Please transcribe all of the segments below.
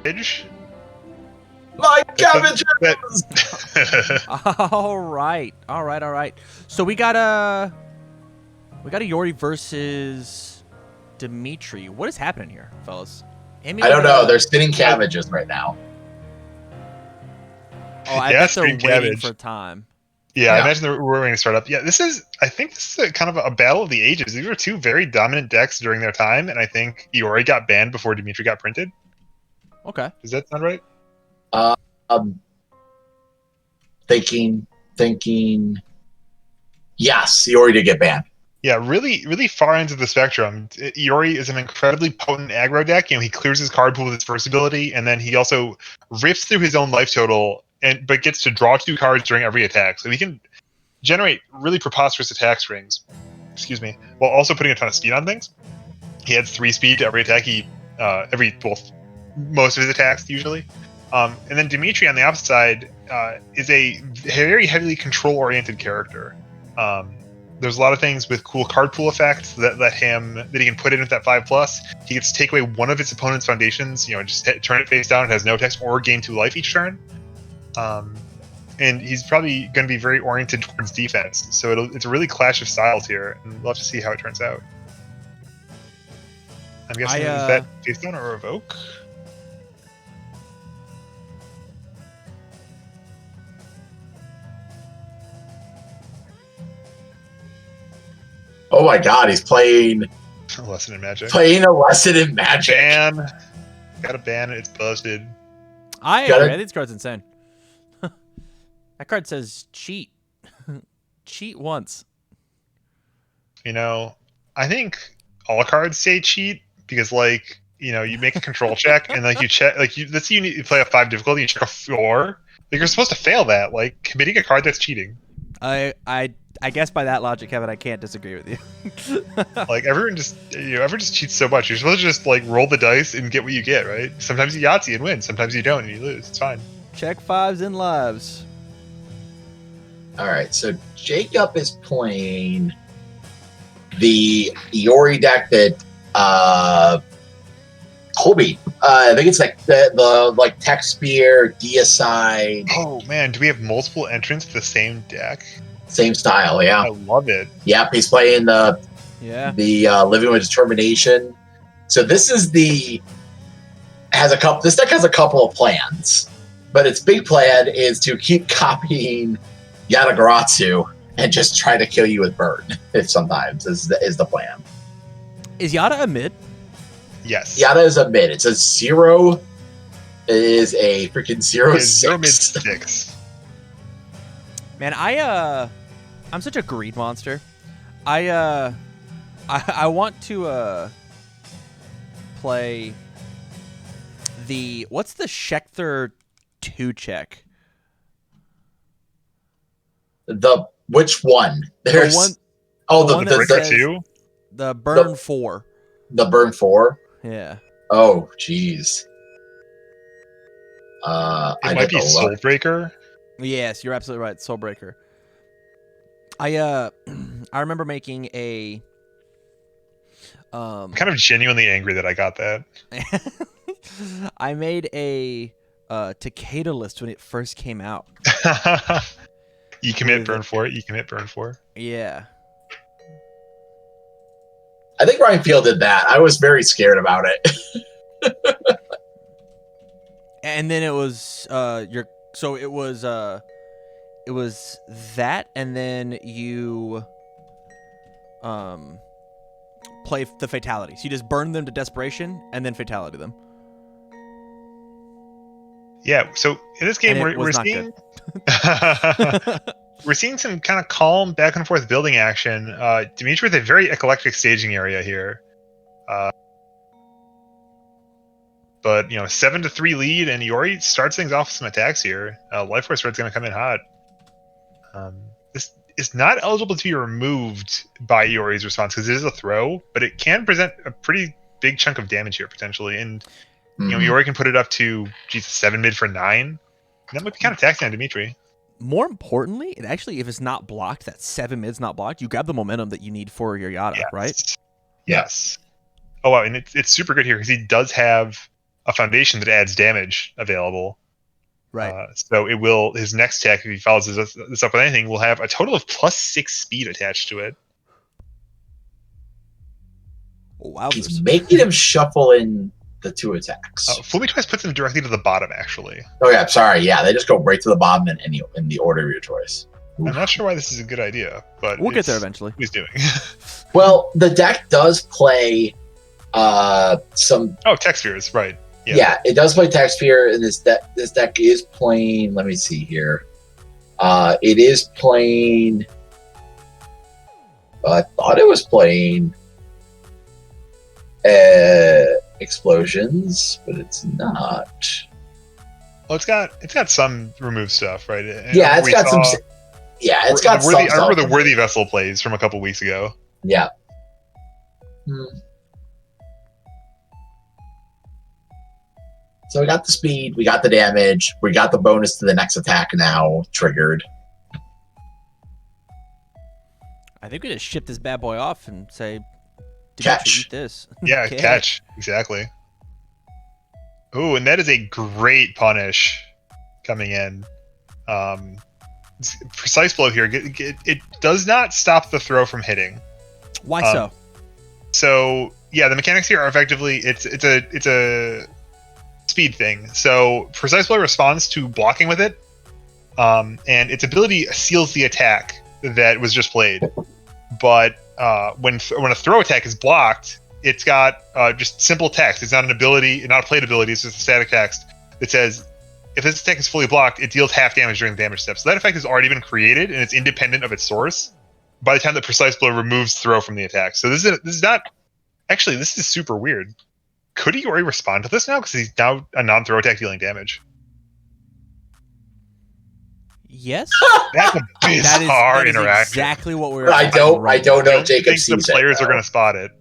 Cabbage. My cabbages! All right. So we got a Iroi versus Demitri. What is happening here, fellas? I don't know. They're spinning cabbages right now. Oh, I bet they're waiting for time. Yeah, I imagine they're waiting to start up. Yeah, I think this is kind of a battle of the ages. These were two very dominant decks during their time, and I think Iroi got banned before Demitri got printed. Okay. Does that sound right? Thinking. Yes, Iroi did get banned. Yeah, really, really far into the spectrum. Iroi is an incredibly potent aggro deck. He clears his card pool with his first ability, and then he also rips through his own life total, but gets to draw 2 cards during every attack. So he can generate really preposterous attack strings. Excuse me, while also putting a ton of speed on things. He adds 3 speed to every attack. Most of his attacks usually. And then Demitri on the opposite side is a very heavily control-oriented character. There's a lot of things with cool card pool effects that he can put in with that 5+. He gets to take away one of his opponent's foundations, just turn it face down. It has no text or gain 2 life each turn. And he's probably going to be very oriented towards defense. So it's a really clash of styles here, and we'll have to see how it turns out. I'm guessing is that face down or evoke? Oh my god, he's playing a lesson in magic. Playing a lesson in magic. Gotta ban it, it's busted. I agree. I think this card's insane. That card says cheat. Cheat once. I think all cards say cheat because, you make a control check and you check, let's say you play a 5 difficulty, you check a 4. You're supposed to fail that. Committing a card, that's cheating. I guess by that logic, Kevin, I can't disagree with you. Everyone just cheats so much. You're supposed to just roll the dice and get what you get, right? Sometimes you Yahtzee and win. Sometimes you don't and you lose. It's fine. Check 5s and lives. All right, so Jacob is playing the Iroi deck that Colby. I think it's the Tech Spear, Deicide. Oh man, do we have multiple entrants to the same deck? Same style, yeah. I love it. Yep, he's playing the Living with Determination. So this is this deck has a couple of plans, but its big plan is to keep copying Yatagarasu and just try to kill you with burn. Sometimes is the plan. Is Yata a mid? Yes. Yata is a mid. It's a 0. It is a freaking 0/6. 0 mid 6. Man, I'm such a greed monster. I want to play what's the Schecter 2 check? Which one? There's the 2. The burn 4. The burn 4. Yeah. Oh, jeez. It might be Soulbreaker. Yes, you're absolutely right. Soulbreaker. I remember making a. I'm kind of genuinely angry that I got that. I made a Takeda list when it first came out. You commit burn 4. You commit burn 4. Yeah. I think Ryan Field did that. I was very scared about it. And then it was it was that, and then you play the fatalities. You just burn them to desperation and then fatality them. Yeah, so in this game we're seeing we're seeing some kind of calm back and forth building action. Demitri with a very eclectic staging area here. But 7-3 lead, and Iroi starts things off with some attacks here. Life Force Red's going to come in hot. This is not eligible to be removed by Iori's response because it is a throw, but it can present a pretty big chunk of damage here potentially. And Iroi can put it up to 7 mid for 9. That might be kind of taxing on Demitri. More importantly, it actually, if it's not blocked, that 7 mid's not blocked, you grab the momentum that you need for your Yata, right? Yes. Oh wow, and it's super good here because he does have a foundation that adds damage available. Right. So it will, his next attack, if he follows this up with anything, will have a total of +6 speed attached to it. Wow. He's making him shuffle in the 2 attacks. Fool Me Twice puts them directly to the bottom, actually. Oh yeah, sorry. Yeah, they just go right to the bottom in the order of your choice. I'm not sure why this is a good idea, but we'll get there eventually. He's doing. Well, the deck does play some. Oh, Tech Spheres, right? Yeah, it does play Tech Sphere, and this deck is playing. Let me see here. It is playing. I thought it was playing Explosions, but it's not. Well, it's got some removed stuff, right? Yeah, it's got some. Yeah, it's got some. I remember the Worthy Vessel plays from a couple weeks ago. Yeah. So we got the speed, we got the damage, we got the bonus to the next attack now triggered. I think we just ship this bad boy off and say, catch. Eat this. Yeah, catch. Exactly. Ooh, and that is a great punish coming in. Precise blow here. It does not stop the throw from hitting. Why so? So yeah, the mechanics here are effectively it's a speed thing. So precise blow responds to blocking with it, and its ability seals the attack that was just played. But when a throw attack is blocked, it's got just simple text. It's not an ability, not a played ability. It's just a static text that says, if this attack is fully blocked, it deals half damage during the damage step. So that effect has already been created, and it's independent of its source by the time that Precise Blow removes throw from the attack. So this is not... Actually, this is super weird. Could Iroi respond to this now? Because he's now a non-throw attack dealing damage. Yes? That's a bizarre interaction. Exactly what we're... I don't know. Jacob sees the players are going to spot it.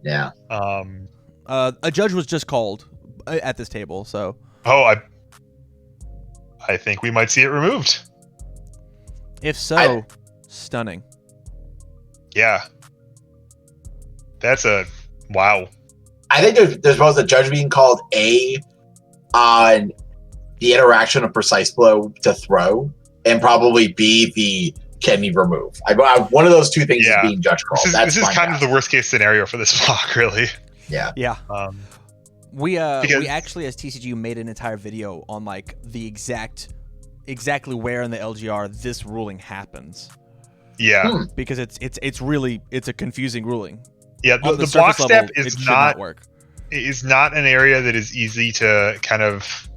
Yeah. A judge was just called at this table, so... Oh, I think we might see it removed. If so, stunning. Yeah. That's a... Wow. I think there's both a judge being called on the interaction of Precise Blow to throw, and probably B, the can he remove. One of those two things is being judge called. This is kind of the worst case scenario for this block, really. Yeah. Yeah. We actually, as TCG, made an entire video on like the exactly where in the LGR this ruling happens. Yeah. Because it's really a confusing ruling. Yeah, the block step is not an area that is easy to kind of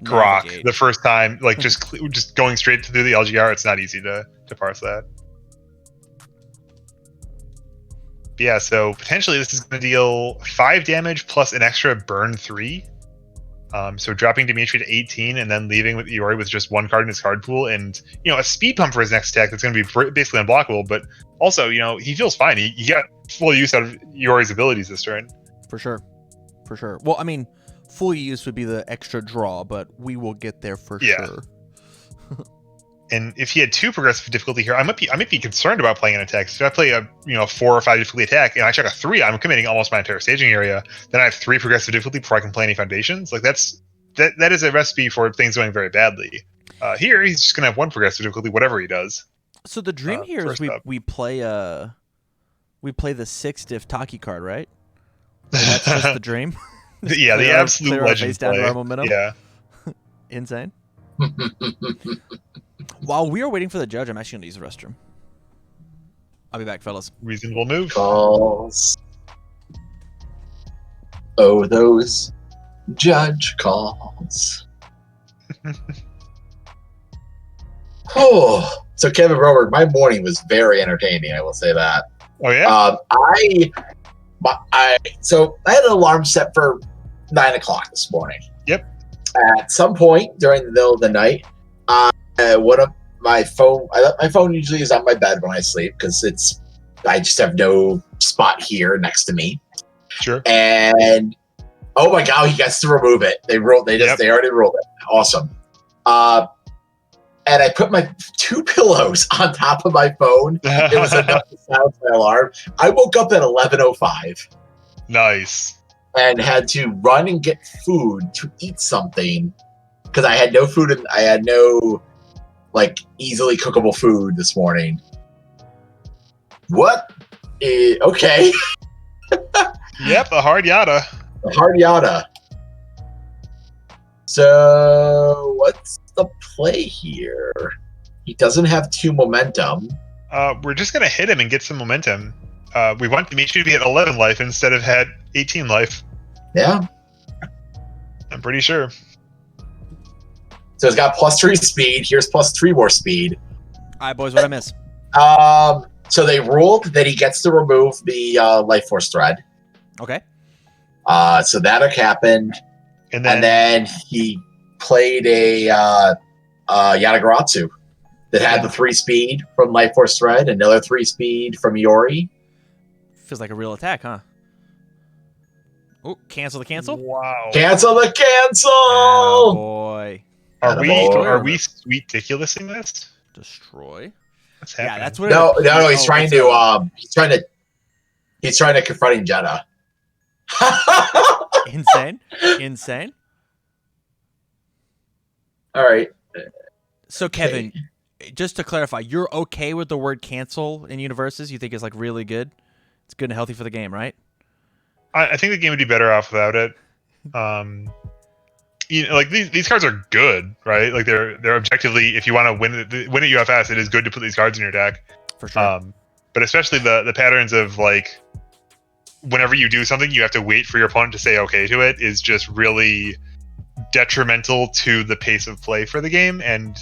grok the first time. Like just going straight through the LGR, it's not easy to parse that. But yeah, so potentially this is going to deal 5 damage plus an extra burn 3. So dropping Demitri to 18 and then leaving with Iroi with just 1 card in his card pool, and a speed pump for his next attack that's going to be basically unblockable. But also, he feels fine. He got full use out of Iori's abilities this turn. For sure. Well, I mean, full use would be the extra draw, but we will get there for sure. And if he had 2 progressive difficulty here, I might be concerned about playing an attack. So if I play a 4 or 5 difficulty attack and I check a 3, I'm committing almost my entire staging area. Then I have 3 progressive difficulty before I can play any foundations. Like that is a recipe for things going very badly. Here he's just gonna have 1 progressive difficulty, whatever he does. So the dream here is we play the 6 diff Taki card, right? Like that's just the dream. Yeah, the absolute legend face down to our momentum. Yeah, insane. While we are waiting for the judge, I'm actually going to use the restroom. I'll be back, fellas. Reasonable move. Calls. Oh, those judge calls. So Kevin Robert, my morning was very entertaining. I will say that. Oh yeah. I had an alarm set for 9 o'clock this morning. Yep. At some point during the middle of the night, one of my phone. My phone usually is on my bed when I sleep because I just have no spot here next to me. Sure. And oh my god, he gets to remove it. They already rolled it. Awesome. And I put my 2 pillows on top of my phone. It was enough to silence my alarm. I woke up at 11:05. Nice. and had to run and get food to eat something because I had no food and I had no easily cookable food this morning. What? Okay. Yep, a hard yada. A hard yada. So what's the play here? He doesn't have 2 momentum. We're just gonna hit him and get some momentum. We want Demitri to be at 11 life instead of had 18 life. Yeah. I'm pretty sure. So it's got +3 speed. Here's +3 more speed. All right, boys, what I miss? So they ruled that he gets to remove the life force thread. Okay. So that happened. And then he played a Yatagaratsu that had the 3 speed from life force thread, another 3 speed from Iroi. Feels like a real attack, huh? Oh, cancel the cancel. Wow. Cancel the cancel. Oh boy. Are we sweet ridiculousing this? Destroy. What's happening? Yeah, that's what. No. He's trying to. He's trying to confronting Jeddah. Insane. All right. So Kevin, just to clarify, you're okay with the word cancel in UniVersus? You think it's really good? It's good and healthy for the game, right? I think the game would be better off without it. These cards are good, right? They're objectively, if you want to win at UFS, it is good to put these cards in your deck. For sure. But especially the patterns of whenever you do something, you have to wait for your opponent to say okay to it is just really detrimental to the pace of play for the game, and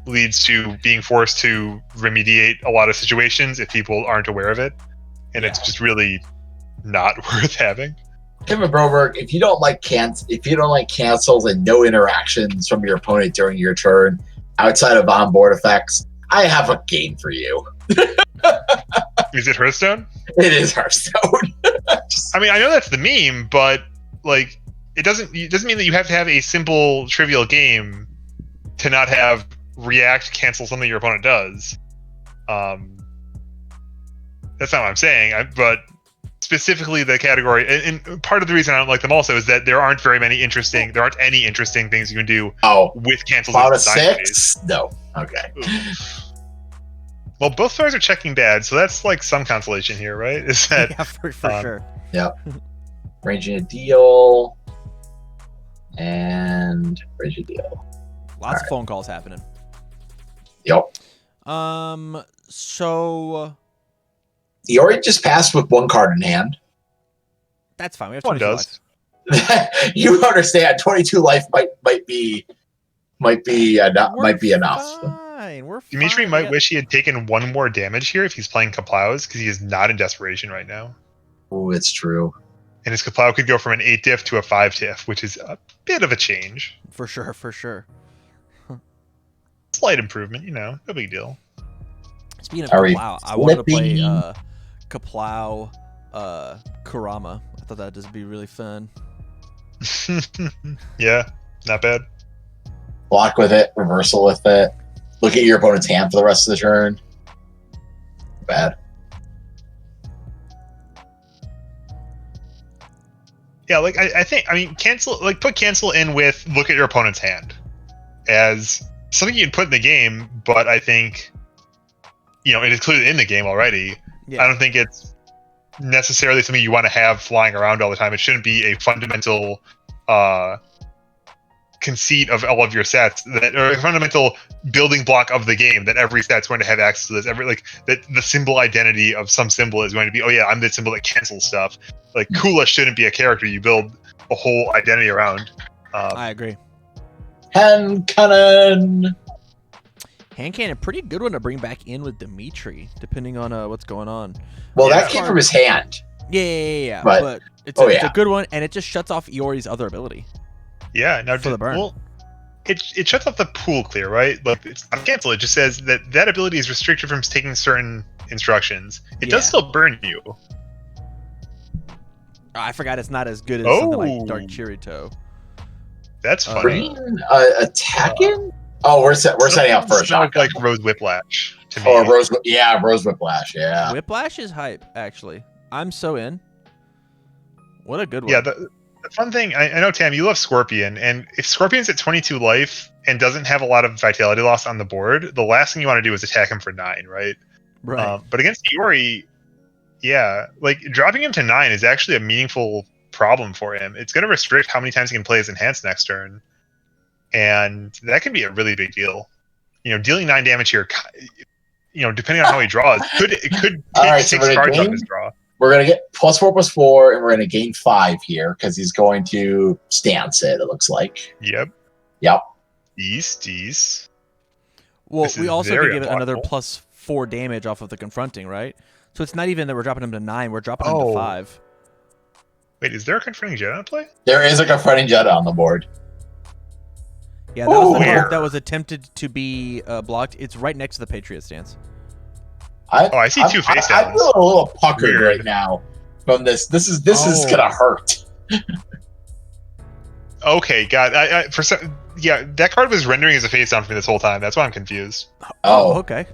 leads to being forced to remediate a lot of situations if people aren't aware of it, and it's just really not worth having. Kevin Broberg, if you don't like cancels and no interactions from your opponent during your turn outside of onboard effects, I have a game for you. Is it Hearthstone? It is Hearthstone. I mean, I know that's the meme, but it doesn't mean that you have to have a simple, trivial game to not have react cancel something your opponent does. That's not what I'm saying. But specifically the category, and part of the reason I don't like them also is that there aren't any interesting things you can do with cancels. Out of 6? No. Okay. Well, both players are checking bad, so that's some consolation here, right? Is that for sure. Yeah. Ranging a deal. And ranging a deal. Lots of phone calls happening. Yep. So Iroi just passed with 1 card in hand. That's fine. We have 22 life. You understand? 22 life might be enough. We're fine. Demitri might wish he had taken 1 more damage here if he's playing Kaplaus, because he is not in desperation right now. Oh, it's true. And his Kaplau could go from an 8 diff to a 5 diff, which is a bit of a change. For sure. Slight improvement, no big deal. Speaking of Kaplau, I wanted to play Kaplau Kurama. I thought that'd just be really fun. Yeah, not bad. Block with it, reversal with it. Look at your opponent's hand for the rest of the turn. Bad. Yeah, put cancel in with look at your opponent's hand as something you can put in the game, but I think, it is clearly in the game already. Yeah. I don't think it's necessarily something you want to have flying around all the time. It shouldn't be a fundamental conceit of all of your sets, or a fundamental building block of the game, that every set's going to have access to this. That the symbol identity of some symbol is going to be, I'm the symbol that cancels stuff. Kula shouldn't be a character you build a whole identity around. I agree. Hand cannon, pretty good one to bring back in with Demitri, depending on what's going on. Well, that came from his hand. Yeah. But it's a good one, and it just shuts off Iori's other ability. Yeah, now for the burn. Well, it shuts off the pool clear, right? It's not cancel. It just says that ability is restricted from taking certain instructions. It does still burn you. I forgot it's not as good as something like Dark Chirito. That's funny. Attacking? We're setting up for a shot. Like Rose Whiplash to me. Or Rose Whiplash. Yeah. Whiplash is hype. Actually, I'm so in. What a good one. Yeah, the fun thing, I know, Tam, you love Scorpion, and if Scorpion's at 22 life and doesn't have a lot of vitality loss on the board, the last thing you want to do is attack him for 9, right? Right. But against Iroi, yeah, like dropping him to 9 is actually a meaningful problem for him. It's going to restrict how many times he can play his enhanced next turn, and that can be a really big deal. Dealing 9 damage here, depending on how he draws, it could take 6 cards off his draw. We're going to get +4/+4, and we're going to gain 5 here because he's going to stance it looks like. Yep. East. Well, we also could give it another +4 damage off of the confronting, right? So it's not even that we're dropping him to 9, we're dropping him to 5. Wait, is there a confronting Jedi on play? There is a confronting Jedi on the board. Yeah, that was the card that was attempted to be blocked. It's right next to the Patriot stance. I see 2 face downs. I feel a little puckered right now from this. This is gonna hurt. Okay, God. That card was rendering as a face down for me this whole time. That's why I'm confused. Oh, okay.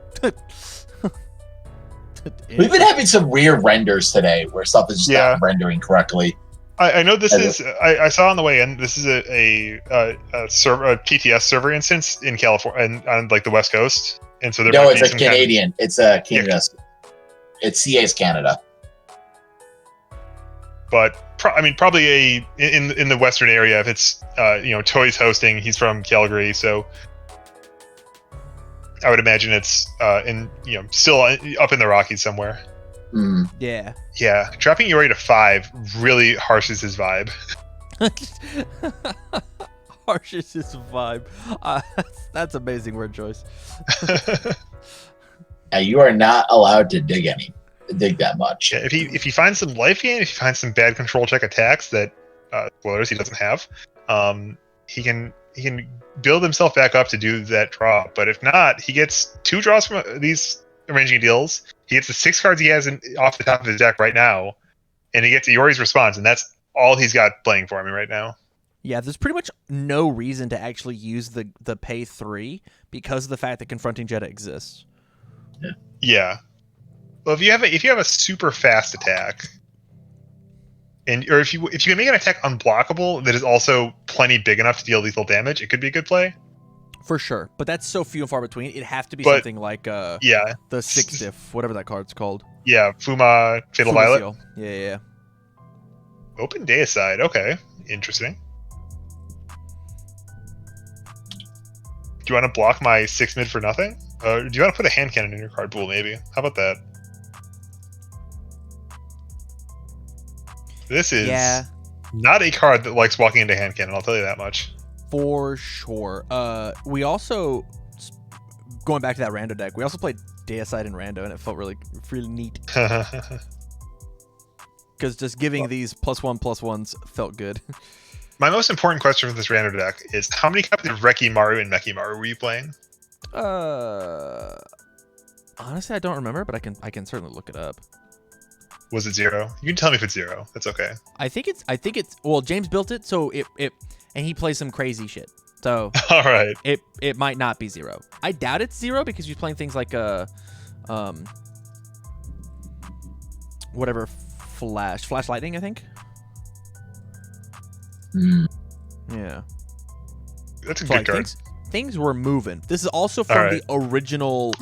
We've been having some weird renders today where stuff is just not rendering correctly. I know this is. I saw on the way in. This is a PTS server instance in California and on like the West Coast, and so it's a Canadian. It's a Canada. It's CA's Canada. But probably in the Western area. If it's Toy's hosting, he's from Calgary, so I would imagine it's still up in the Rockies somewhere. Mm. Yeah. Yeah, dropping Iroi to 5 really harshes his vibe. Harshes his vibe. That's amazing word choice. You are not allowed to dig that much. Yeah, if he finds some life gain, if he finds some bad control check attacks that spoilers he doesn't have, he can build himself back up to do that draw. But if not, he gets 2 draws from these arranging deals. He gets the 6 cards he has off the top of his deck right now, and he gets Iori's response, and that's all he's got playing for me right now. Yeah, there's pretty much no reason to actually use the pay 3 because of the fact that confronting Jedi exists. Yeah. Well, if you have a super fast attack, or if you can make an attack unblockable that is also plenty big enough to deal lethal damage, it could be a good play. For sure, but that's so few and far between. It'd have to be something like the 6 diff, whatever that card's called. Yeah, Fuma Fatal Violet. Seal. Yeah. Open Deicide. Okay, interesting. Do you want to block my 6 mid for nothing? Do you want to put a hand cannon in your card pool? Maybe. How about that? This is not a card that likes walking into hand cannon. I'll tell you that much. For sure. We also, going back to that rando deck, we also played Deicide and rando, and it felt really neat. Because just giving these +1/+1s felt good. My most important question for this rando deck is how many copies of Rekimaru and Mekimaru were you playing? Honestly, I don't remember, but I can certainly look it up. Was it 0? You can tell me if it's 0. That's okay. I think it's well, James built it, so it and he plays some crazy shit. So all right. It might not be 0. I doubt it's 0 because he's playing things like whatever flash lightning, I think. Yeah. That's a good card. Things were moving. This is also from the original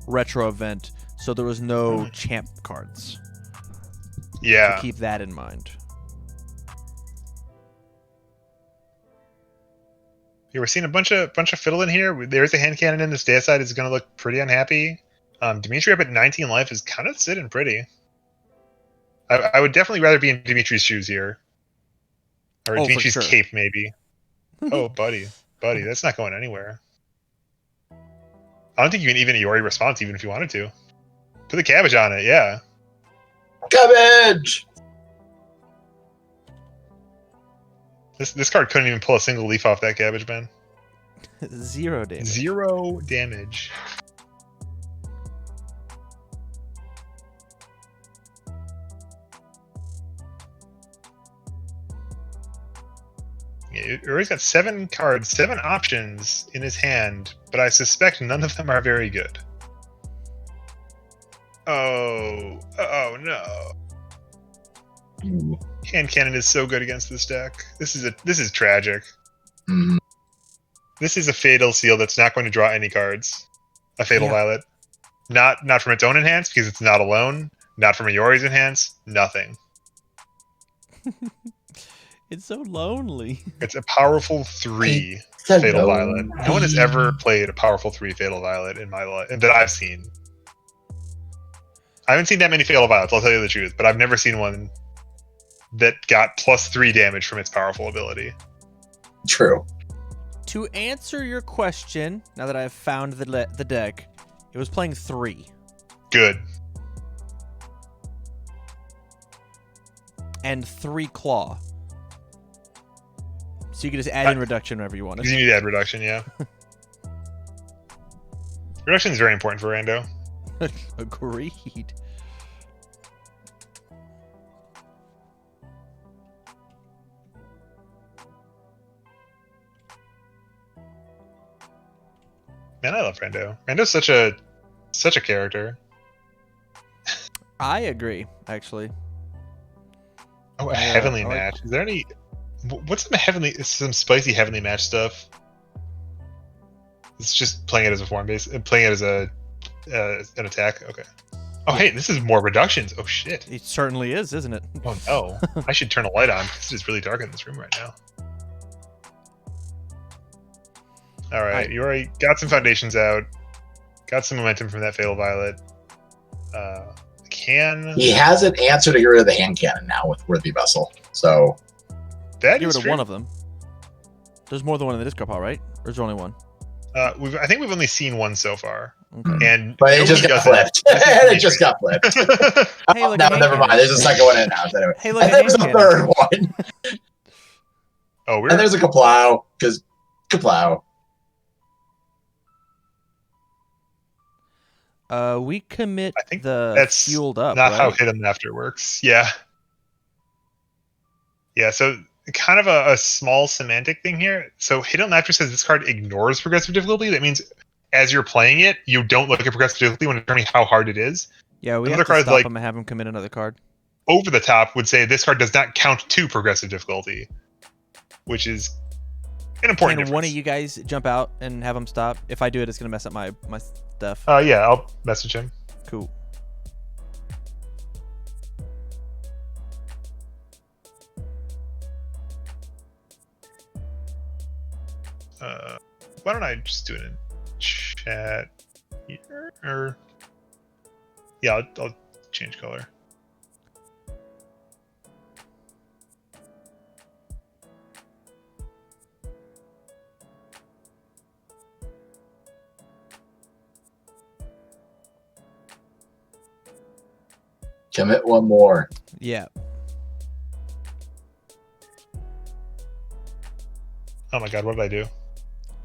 retro event, so there was no champ cards. Yeah. So keep that in mind. Yeah, we're seeing a bunch of fiddle in here. There's a hand cannon in this Deicide is going to look pretty unhappy. Demitri up at 19 life is kind of sitting pretty. I would definitely rather be in Dimitri's shoes here. Or Dimitri's cape, maybe. Oh, buddy, that's not going anywhere. I don't think you can even Iroi response even if you wanted to. Put the cabbage on it, yeah. Cabbage! This card couldn't even pull a single leaf off that cabbage, man. 0 damage. 0 damage. Yeah, Irio's got 7 cards, 7 options in his hand, but I suspect none of them are very good. Oh no. Hand cannon is so good against this deck. This is tragic. Mm. This is a fatal seal that's not going to draw any cards. A fatal violet. Not from its own enhance, because it's not alone. Not from Irori's enhance. Nothing. It's so lonely. It's a powerful 3 fatal violet. No one has ever played a powerful 3 fatal violet in my life that I've seen. I haven't seen that many fatal violets, I'll tell you the truth, but I've never seen one that got +3 damage from its powerful ability. True. To answer your question, now that I've found the deck, it was playing 3. Good. And 3 claw. So you can just add in reduction whenever you want it. You need to add reduction, yeah. Reduction is very important for Rando. Agreed. Man, I love Rando. Rando's such a character. I agree, actually. Oh, a heavenly match. Is there any? What's some spicy heavenly match stuff? It's just playing it as a form base, playing it as an attack. Okay. Oh, hey, this is more reductions. Oh shit. It certainly is, isn't it? Oh no, I should turn a light on because it's really dark in this room right now. All right, you already got some foundations out, got some momentum from that fatal violet. He has an answer to get rid of the hand cannon now with Worthy Vessel. So that get rid of one of them. There's more than one in the discard pile, right? Or is there only one? I think we've only seen one so far. Okay. But it just got flipped. It just got flipped. Hey, look, no, never mind. There's a second one in now. Anyway. Hey, look, and there's a third one. Oh, weird. And there's a Kaplow, because Kaplow. We commit I think that's fueled up. Not right? how hit 'em after works. Yeah. Yeah, so kind of a small semantic thing here. So hit 'em after says this card ignores progressive difficulty. That means as you're playing it, you don't look at progressive difficulty when determining how hard it is. Yeah, we have to stop him and have him commit another card. Over the top would say this card does not count to progressive difficulty, which is an important difference. Can one of you guys jump out and have him stop? If I do it, it's going to mess up my stuff. Yeah, I'll message him. Cool. Why don't I just do it in chat here? Or yeah, I'll change color. Commit one more. Yeah. Oh my god, what did I do?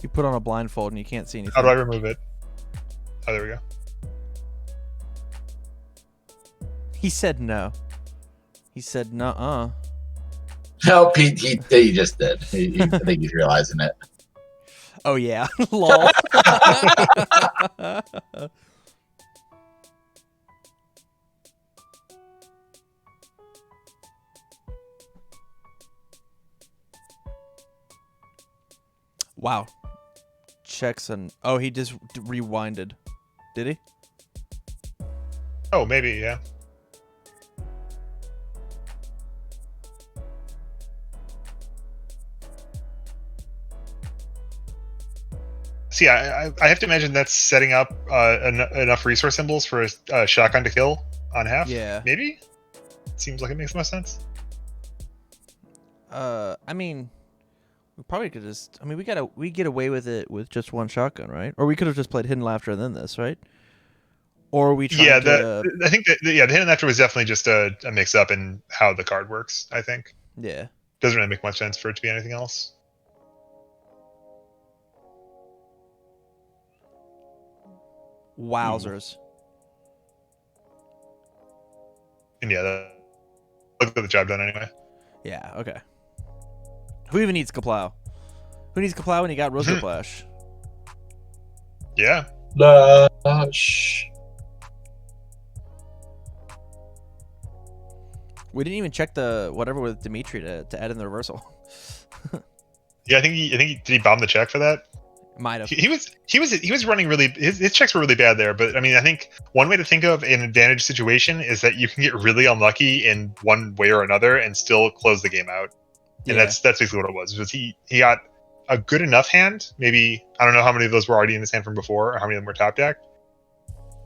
You put on a blindfold and you can't see anything. How do I remove it? Oh, there we go. He said no. He said nuh-uh. Nope, he just did. I think he's realizing it. Oh yeah. Lol. Wow. Checks and oh, he just rewinded. Did he? Oh, maybe, yeah. See, I have to imagine that's setting up enough resource symbols for a shotgun to kill on half. Yeah. Maybe? Seems like it makes most sense. I mean, we probably could just. I mean, we get away with it with just one shotgun, right? Or we could have just played Hidden Laughter and then this, right? Or we tried I think that the Hidden Laughter was definitely just a mix up in how the card works. I think. Yeah. Doesn't really make much sense for it to be anything else. Wowzers. And yeah, look at the job done anyway. Yeah. Okay. Who even needs Kaplow? Who needs Kaplow when you got Rosary Flash? Yeah. Lush. We didn't even check the whatever with Demitri to add in the reversal. Yeah, I think did he bomb the check for that? Might have. He was running really. His checks were really bad there. But I mean, I think one way to think of an advantage situation is that you can get really unlucky in one way or another and still close the game out. And that's basically what it was. Was he got a good enough hand? Maybe I don't know how many of those were already in his hand from before, or how many of them were top decked.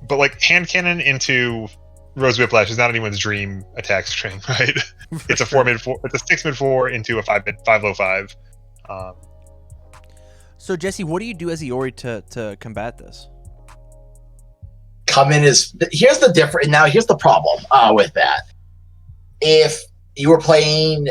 But like hand cannon into Rose Whiplash is not anyone's dream attack string, right? It's a 4 mid 4. It's a 6 mid 4 into a 5 mid 5 low 5. So Jesse, what do you do as Iroi to combat this? Come in is here's the difference. Now here's the problem with that. If you were playing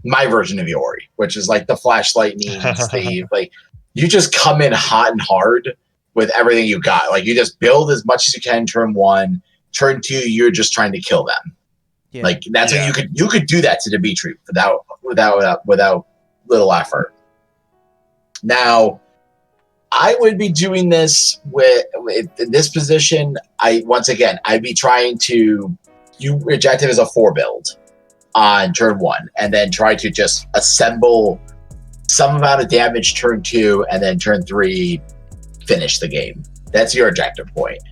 my version of Iroi, which is like the flash lightning, Steve, like you just come in hot and hard with everything you got. Like you just build as much as you can turn 1. Turn 2, you're just trying to kill them. Yeah. Like that's what you could do that to Demitri without little effort. Now, I would be doing this with in this position. I'd be trying to objective is a 4 build on turn 1, and then try to just assemble some amount of damage turn 2, and then turn 3 finish the game. That's your objective point.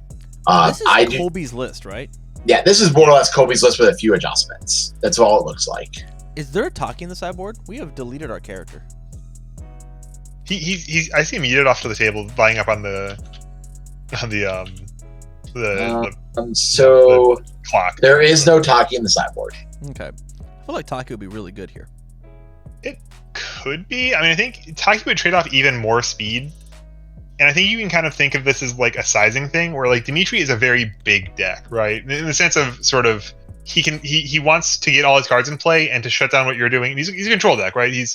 This is Colby's list, right? Yeah, this is more or less Kobe's list with a few adjustments. That's all it looks like. Is there a Taki in the sideboard? We have deleted our character. I see him yeeted off to the table, lying up on the clock. There is no Taki in the sideboard. Okay, I feel like Taki would be really good here. It could be. I mean, I think Taki would trade off even more speed. And I think you can kind of think of this as like a sizing thing, where like Demitri is a very big deck, right? In the sense of sort of he wants to get all his cards in play and to shut down what you're doing. He's a control deck, right? And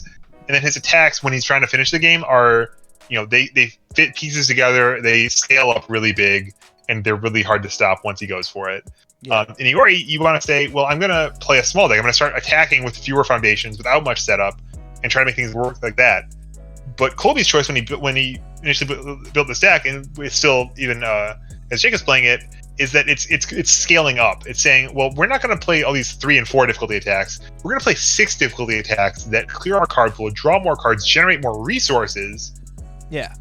then his attacks when he's trying to finish the game are, they fit pieces together, they scale up really big, and they're really hard to stop once he goes for it. Yeah. In Iroi, you want to say, well, I'm going to play a small deck. I'm going to start attacking with fewer foundations without much setup and try to make things work like that. But Colby's choice when he initially built this deck, and it's still even as Jacob's playing it, is that it's scaling up. It's saying, well, we're not going to play all these 3 and 4 difficulty attacks. We're going to play 6 difficulty attacks that clear our card pool, draw more cards, generate more resources. Yeah.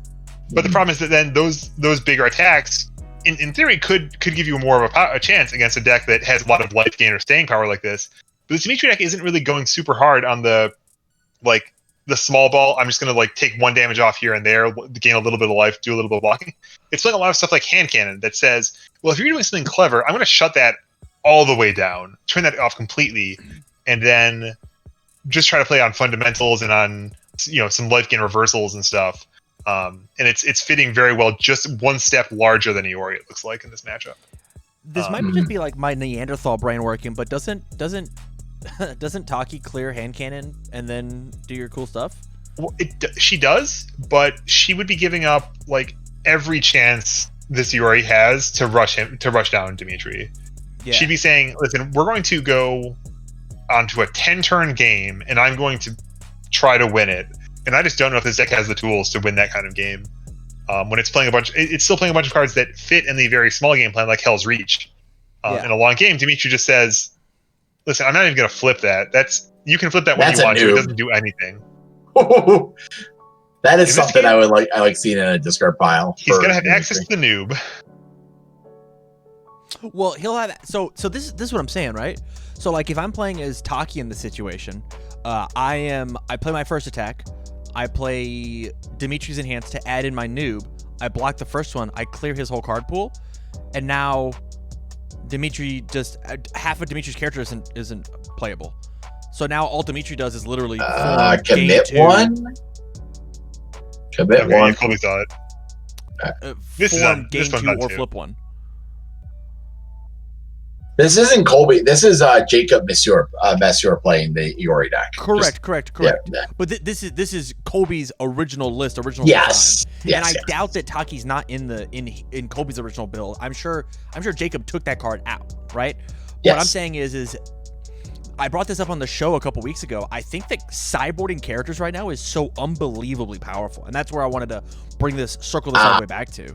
But the problem is that then those bigger attacks, in theory, could give you more of a chance against a deck that has a lot of life gain or staying power like this. But the Demitri deck isn't really going super hard on the small ball. I'm just going to take 1 damage off here and there, gain a little bit of life, do a little bit of blocking. It's playing a lot of stuff like hand cannon that says, well, if you're doing something clever, I'm going to shut that all the way down, turn that off completely, and then just try to play on fundamentals and on some life gain reversals and stuff. And it's fitting very well, just 1 step larger than Iroi, it looks like, in this matchup. This might just be like my Neanderthal brain working, but doesn't Taki clear hand cannon and then do your cool stuff? Well, she does, but she would be giving up every chance this Iroi has to rush down Demitri. Yeah. She'd be saying, "Listen, we're going to go onto a 10-turn game, and I'm going to try to win it." And I just don't know if this deck has the tools to win that kind of game. When it's playing it's still playing a bunch of cards that fit in the very small game plan, like Hell's Reach. In a long game, Demitri just says, listen, I'm not even going to flip that. You can flip that when you want to. It doesn't do anything. That is something game, I like seeing in a discard pile. He's going to have access to the noob. Well, he'll have. So this is what I'm saying, right? So if I'm playing as Taki in the situation, I play my first attack. I play Dimitri's Enhance to add in my noob. I block the first one. I clear his whole card pool, and now Demitri just half of Dimitri's character isn't playable. So now all Demitri does is literally commit one. Commit one. Yeah, Colby saw it. This is on gain 2 or flip 1. This isn't Colby. This is Jacob Messier playing the Iroi deck. Correct. Yeah. But this is Colby's original list, original yes. design. Yes. And I doubt that Taki's not in Colby's original build. I'm sure Jacob took that card out, right? Yes. What I'm saying is I brought this up on the show a couple weeks ago. I think that sideboarding characters right now is so unbelievably powerful, and that's where I wanted to circle this all the way back to.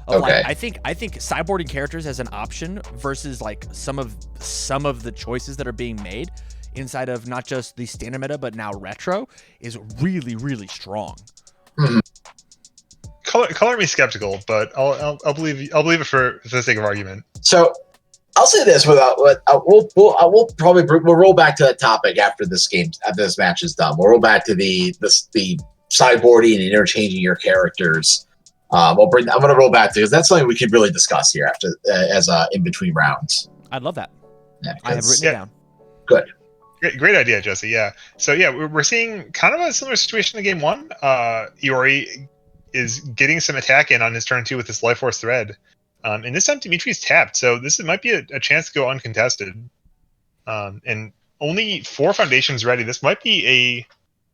Okay. I think sideboarding characters as an option versus like some of the choices that are being made inside of not just the standard meta but now retro is really, really strong. Mhm. Color me skeptical, but I'll believe it for the sake of argument. So I'll say this: we'll probably roll back to that topic after this match is done. We'll roll back to the sideboarding and interchanging your characters. I'm going to roll back to because that's something we could really discuss here after as in between rounds. I'd love that. Yeah, I have written it down. Good. Great idea, Jesse. Yeah. So yeah, we're seeing kind of a similar situation in game one. Iroi is getting some attack in on his turn 2 with this Life Force Thread. And this time Dimitri's tapped, so this might be a chance to go uncontested. And only 4 foundations ready. This might be a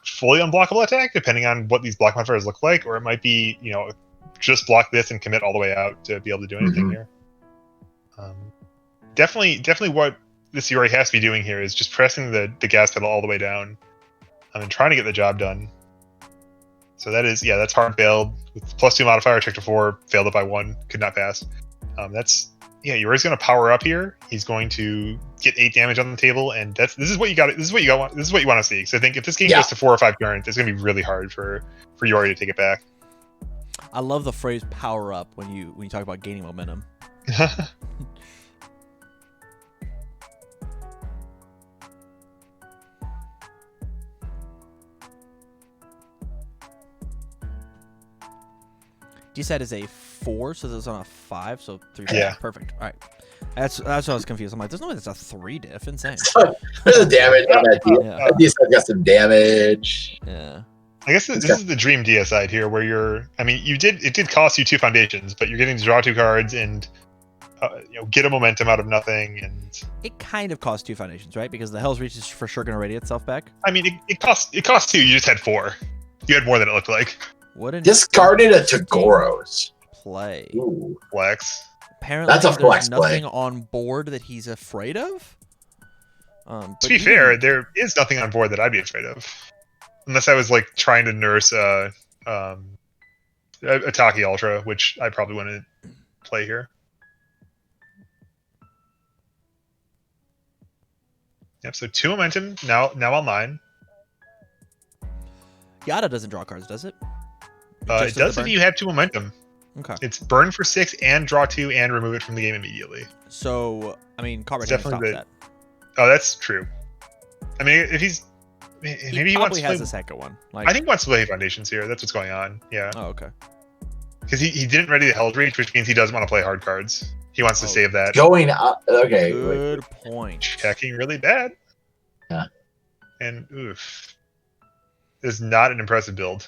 fully unblockable attack, depending on what these block modifiers look like, or it might be, just block this and commit all the way out to be able to do anything here. Definitely what this Iroi has to be doing here is just pressing the gas pedal all the way down and trying to get the job done. So that's hard failed with +2 modifier, check to 4, failed it by 1, could not pass. Iroi's going to power up here. He's going to get 8 damage on the table, and this is what you got. This is what you want to see. So I think if this game goes to 4 or 5 turns, it's going to be really hard for Iroi to take it back. I love the phrase "power up" when you talk about gaining momentum. You said is a 4, so this is on a 5, so 3. Yeah, perfect. All right, that's what I was confused. I'm like, there's no way that's a 3 diff. Insane. There's a damage on that deal. That DSide got some damage. Yeah. I guess this is the dream DSide here, where it did cost you 2 foundations, but you're getting to draw 2 cards and get a momentum out of nothing, and it kind of costs 2 foundations, right? Because the Hell's Reach is for sure going to ready itself back. I mean, it costs 2. You just had 4. You had more than it looked like. What an discarded a Tagoros play. Ooh. Flex. Apparently, that's a flex there's nothing on board that he's afraid of. To be fair, there is nothing on board that I'd be afraid of, unless I was like trying to nurse a Taki Ultra, which I probably wouldn't play here. Yep. So 2 momentum now online. Yada doesn't draw cards, does it? It does if you have 2 momentum. Okay. It's burn for 6 and draw 2 and remove it from the game immediately. So, card definitely stops that. Oh, that's true. I mean, if maybe he wants to has play a second one. I think he wants to play Foundations here. That's what's going on. Yeah. Oh, okay. Because he didn't ready the Hell's Reach, which means he doesn't want to play hard cards. He wants to save that. Going up. Okay. Good point. Checking really bad. Yeah. And oof. Is not an impressive build.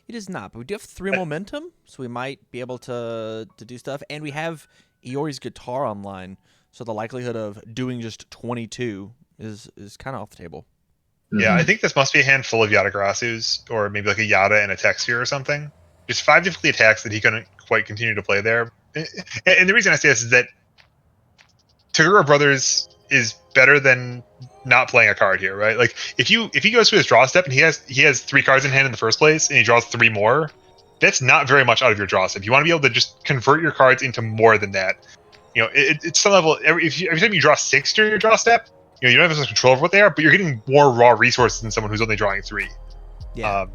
It is not, but we do have 3 momentum, so we might be able to do stuff. And we have Iori's guitar online, so the likelihood of doing just 22 is kind of off the table. Yeah, I think this must be a handful of Yatagrasus, or maybe like a Yata and a Texture or something. Just 5 difficulty attacks that he couldn't quite continue to play there. And the reason I say this is that Tagura Brothers is better than not playing a card here, right? Like if he goes to his draw step and he has 3 cards in hand in the first place and he draws 3 more, that's not very much out of your draw step. You want to be able to just convert your cards into more than that. It's some level. Every time you draw 6 during your draw step, you don't have as much control over what they are, but you're getting more raw resources than someone who's only drawing 3. Yeah.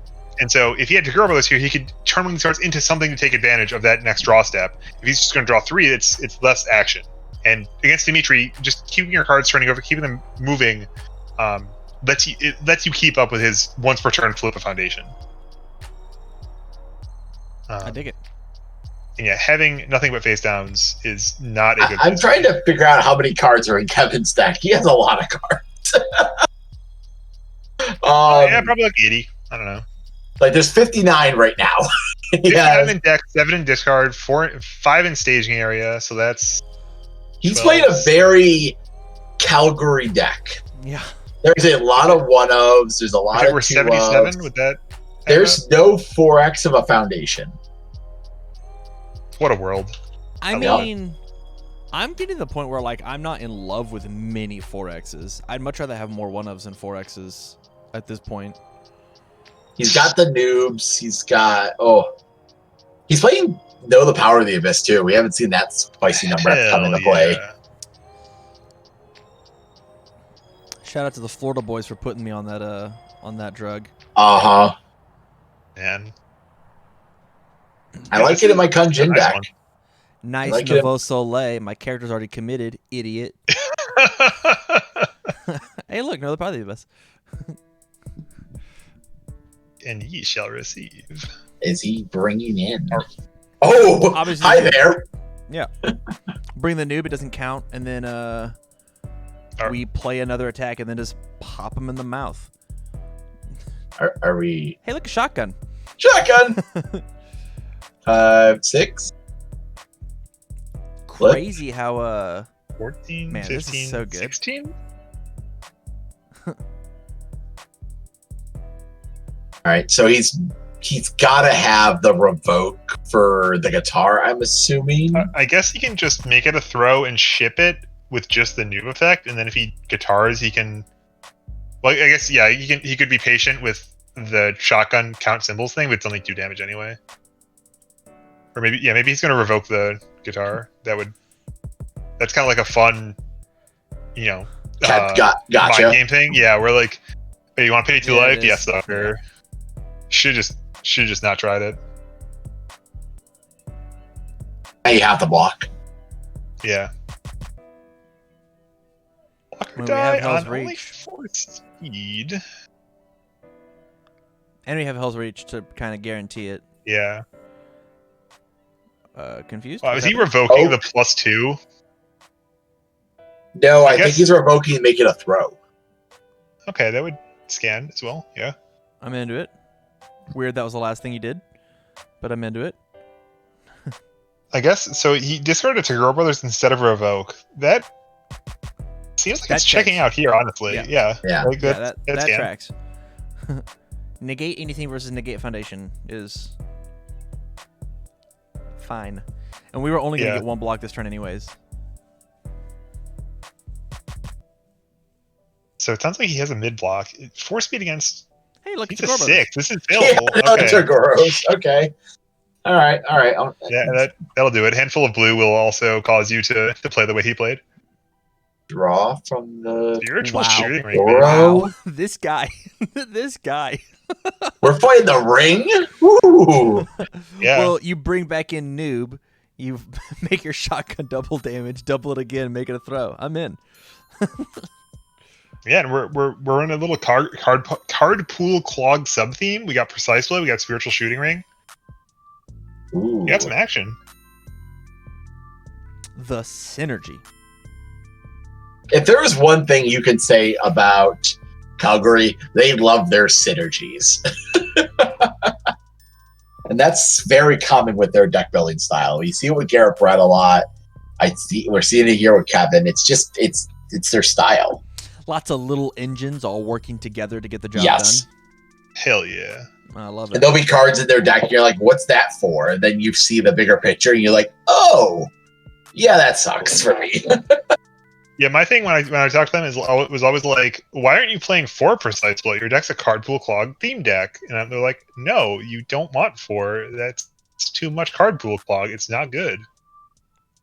And so if he had Tagura Brothers here, he could turn one of these cards into something to take advantage of that next draw step. If he's just going to draw 3, it's less action. And against Demitri, just keeping your cards turning over, keeping them moving, lets you keep up with his once per turn flip a foundation. I dig it. And yeah, having nothing but face downs is not a good. I'm trying to figure out how many cards are in Kevin's deck. He has a lot of cards. Yeah, probably like 80. I don't know. Like there's 59 right now. 59 in deck, 7 in discard, 5 in staging area. So that's. He's playing a very Calgary deck. Yeah. There's a lot of 1-ofs. There's a lot of 2-ofs. 77 with that. There's no 4x of a foundation. What a world. I mean, I'm getting to the point where like I'm not in love with many 4x's. I'd much rather have more 1-ofs than 4x's at this point. He's got the noobs. He's got he's playing know the power of the Abyss too. We haven't seen that spicy number come into play. Shout out to the Florida boys for putting me on that drug. Man, I like it in my Kunjin deck. Nice like Nouveau Soleil. My character's already committed, idiot. Hey, look, no, the power of the Abyss. And ye shall receive. Is he bringing in? Oh, obviously, hi there. Yeah. Bring the noob, it doesn't count, and then we play another attack and then just pop him in the mouth. Are we? Hey, look, a shotgun. Shotgun! 6. Crazy how 14, man, 15, this is so good. 16? All right, so he's got to have the revoke for the guitar, I'm assuming. I guess he can just make it a throw and ship it with just the noob effect, and then if he guitars, he can. Well, I guess yeah, he could be patient with the shotgun count symbols thing, but it's only 2 damage anyway. Or maybe he's gonna revoke the guitar. That's kind of like a fun, Gotcha. mind game thing. Yeah, we're like, hey, you want to pay 2 life? Yes, sucker. Should just not tried it. Now you have to block. Yeah. Block or die on only 4 speed. And we have Hell's Reach to kind of guarantee it. Yeah. Confused? Is he revoking the +2? No, I think he's revoking and making a throw. Okay, that would scan as well. Yeah. I'm into it. Weird that was the last thing he did, but I'm into it. I guess so. He discarded to Girl Brothers instead of revoke. That seems like it's checking out here, honestly. Yeah. Like that tracks. Negate anything versus negate foundation is fine, and we were only gonna get 1 block this turn anyways. So it sounds like he has a mid block. 4 speed against. Hey, look, he's a 6. This is available. Okay. All right. Yeah, that'll do it. Handful of blue will also cause you to play the way he played. Draw from the spiritual shooting ring. Wow. This guy. We're playing the ring. Woo. Yeah. Well, you bring back in noob. You make your shotgun double damage, double it again, make it a throw. I'm in. Yeah, and we're in a little card pool clog sub theme. We got precise blow. We got spiritual shooting ring. Ooh. We got some action. The synergy. If there is one thing you can say about Calgary, they love their synergies, and that's very common with their deck building style. You see it with Garrett Brett a lot. We're seeing it here with Kevin. It's their style. Lots of little engines all working together to get the job done. Hell yeah. I love it. And there'll be cards in their deck, and you're like, what's that for? And then you see the bigger picture, and you're like, oh, yeah, that sucks for me. Yeah, my thing when I talked to them was always like, why aren't you playing 4 precise blow? Your deck's a card pool clog theme deck. And they're like, no, you don't want 4. That's too much card pool clog. It's not good.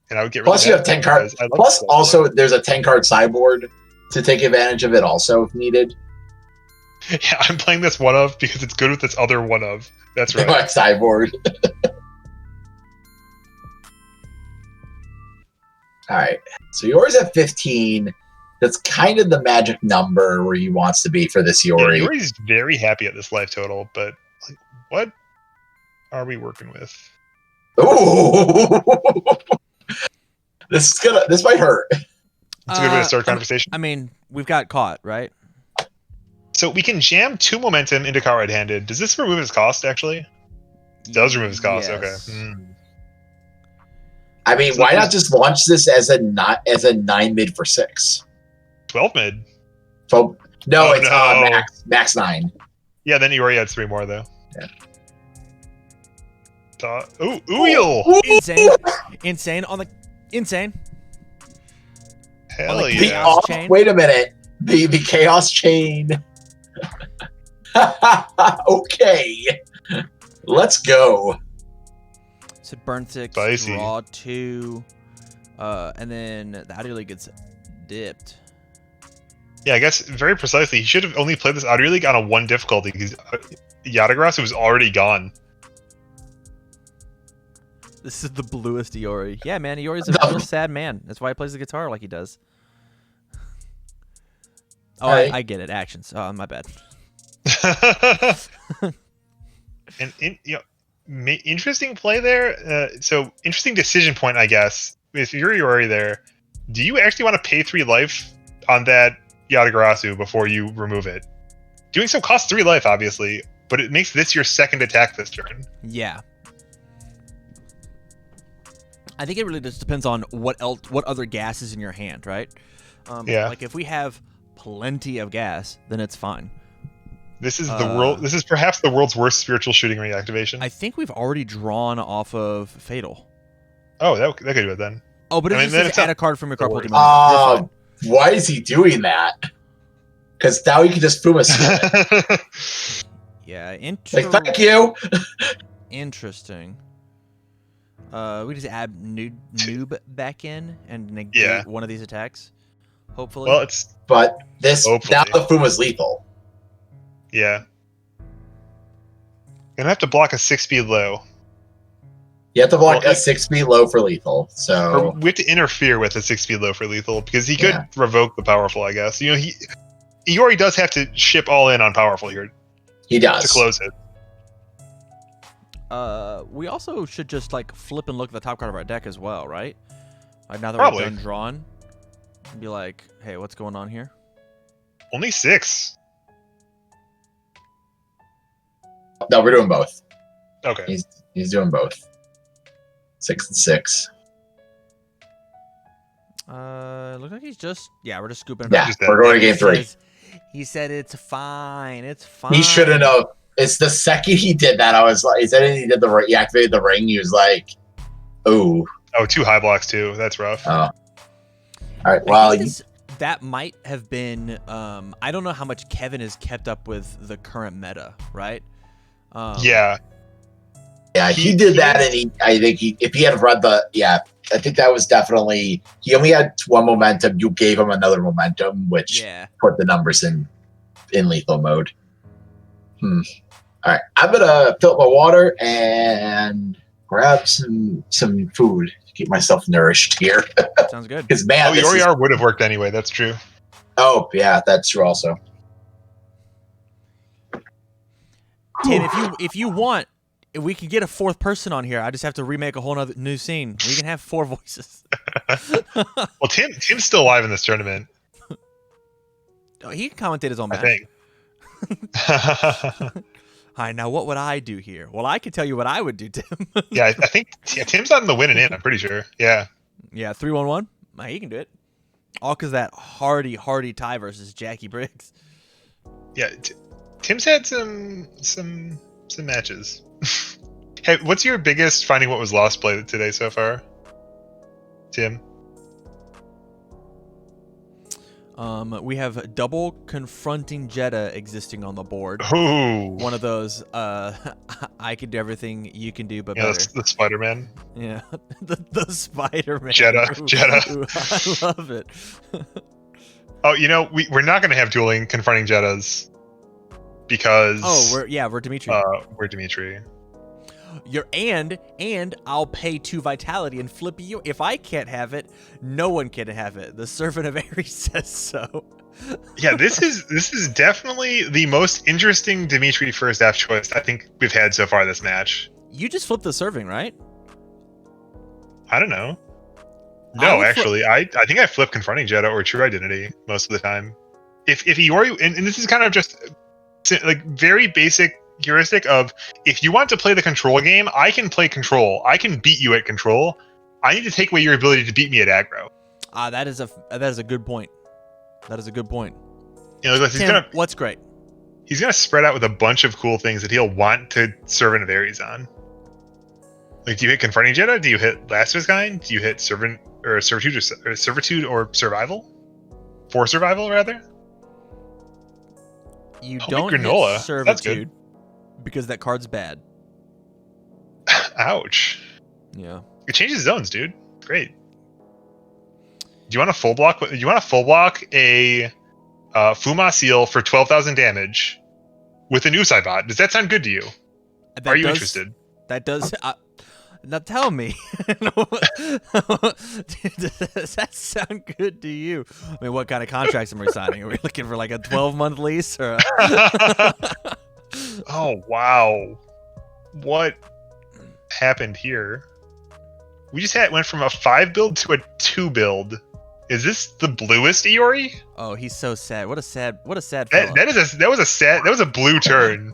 And I would get Plus, you have 10 cards. Plus, also, there's a 10-card sideboard to take advantage of it also if needed. Yeah, I'm playing this one of because it's good with this other one of. That's right. Sideboard. All right. So yours at 15. That's kind of the magic number where he wants to be for this Yori. Yeah, Yori's very happy at this life total, but like, what are we working with? Ooh. This might hurt. It's a good way to start a conversation. I mean, we've got caught, right? So we can jam 2 momentum into caught red-handed. Does this remove his cost, actually? It does remove his cost, yes. Okay. I mean, why not just launch this as a 9 mid for 6? 12 mid. So, no, it's max 9. Yeah, then he already had 3 more, though. Yeah. Ooh, Insane on the... Insane. Hell yeah. Wait a minute. The chaos chain. Okay. Let's go. So burn 6, Spicy. draw 2, and then the Outer League gets dipped. Yeah, I guess very precisely. He should have only played this Outer League on a 1 difficulty because Yatagrass was already gone. This is the bluest Iroi. Yeah, man, Iori's a real sad man. That's why he plays the guitar like he does. Oh, I get it. Actions. Oh, my bad. And interesting play there. So interesting decision point, I guess. If you're Iroi there, do you actually want to pay 3 life on that Yatagarasu before you remove it? Doing so costs 3 life, obviously, but it makes this your second attack this turn. Yeah. I think it really just depends on what other gas is in your hand, right? Yeah. Like if we have plenty of gas, then it's fine. This is This is perhaps the world's worst spiritual shooting ring activation. I think we've already drawn off of Fatal. Oh, that could do it then. Oh, but it just says add a card from your card pool. Why is he doing that? Because now he can just Fuma steal it. Yeah, like, thank you. Interesting. We just add noob back in and negate one of these attacks. Hopefully. Well, but this now the Fuma's lethal. Yeah. Gonna have to block a 6-speed low. You have to block a 6-speed low for lethal. So we have to interfere with a 6-speed low for lethal because he could revoke the powerful, I guess. Iroi does have to ship all in on powerful here. He does. To close it. We also should just like flip and look at the top card of our deck as well, right? Like now that we're done drawn, and be like, hey, what's going on here? Only 6. No, we're doing both. Okay. He's doing both. 6 and 6. Looks like he's just we're just scooping. Yeah, we're going to game 3. He said it's fine. It's fine. He shouldn't have. It's the second he did that, I was like, he said he did he activated the ring. He was like, ooh. Oh, 2 high blocks too. That's rough. Oh. All right. Well, that might have been. I don't know how much Kevin has kept up with the current meta, right? Yeah. Yeah, he did that, and I think if he had read I think that was definitely, he only had 1 momentum. You gave him another momentum, which put the numbers in lethal mode. All right, I'm gonna fill up my water and grab some food to keep myself nourished here. Sounds good. Because man, Yoriar would have worked anyway. That's true. Oh yeah, that's true also. Tim, if you want, if we can get a 4th person on here, I just have to remake a whole new scene. We can have 4 voices. Well, Tim's still alive in this tournament. Oh, he can commentate his own match. I think. All right, now what would I do here? Well, I can tell you what I would do, Tim. Yeah, I think Tim's on the winning in. I'm pretty sure. Yeah. Yeah, 3-1-1. He can do it. All because that hardy tie versus Jackie Briggs. Yeah, Tim's had some matches. Hey, what's your biggest finding what was lost play today so far, Tim? We have double confronting Jetta existing on the board. Ooh. One of those, I can do everything you can do, but better. That's the Spider-Man. Yeah, the Spider-Man. Jetta. Ooh, I love it. Oh, we're not going to have dueling confronting Jettas because... Oh, we're Demitri. We're Demitri. And I'll pay 2 vitality and flip you. If I can't have it, no one can have it. The Servant of Ares says so. Yeah, this is definitely the most interesting Demitri first half choice I think we've had so far this match. You just flipped the serving, right? I don't know. No, actually, I think I flip confronting Jetta or True Identity most of the time. If Iroi, and this is kind of just like very basic heuristic of, if you want to play the control game, I can play control. I can beat you at control. I need to take away your ability to beat me at aggro. That is a good point. That is a good point. Tim, what's great? He's gonna spread out with a bunch of cool things that he'll want to Servant of Ares on. Like, do you hit confronting Jetta? Do you hit Last of His Kind? Do you hit Servitude or Survival? For Survival, rather. You don't Granola. hit Servitude because that card's bad. Ouch. Yeah. It changes zones, dude. Great. Do you want to full block? You want to full block a Fuma Seal for 12,000 damage with an Usai bot? Does that sound good to you? Are you interested? That does. Now tell me, does that sound good to you? I mean, what kind of contracts am I signing? Are we looking for like a 12-month lease or? Oh wow, what happened here? We just went from a 5 build to a 2 build. Is this the bluest Iroi? Oh, he's so sad. What a sad That fella. that was a blue turn.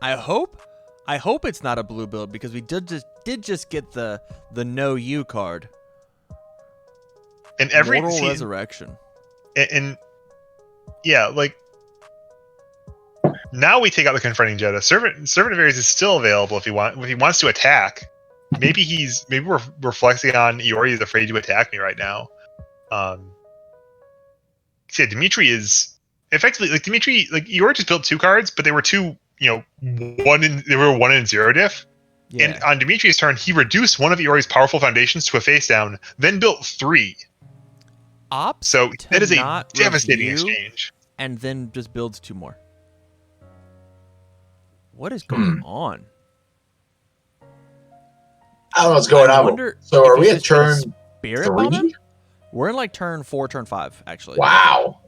I hope it's not a blue build because we did just get the no you card. And every Mortal Resurrection. And yeah, like now we take out the Confronting Jetta. Servant of Ares is still available if he wants to attack. Maybe we're flexing on Iroi is afraid to attack me right now. Yeah, Demitri is effectively like Iroi just built 2 cards, but they were 2. They were 1 and 0 diff. Yeah. And on Dimitri's turn, he reduced one of Iori's powerful foundations to a face down, then built 3. So that is a devastating exchange. And then just builds 2 more. What is going on? I don't know what's going on. So are we at turn 3? We're in like turn 4, turn 5, actually. Wow.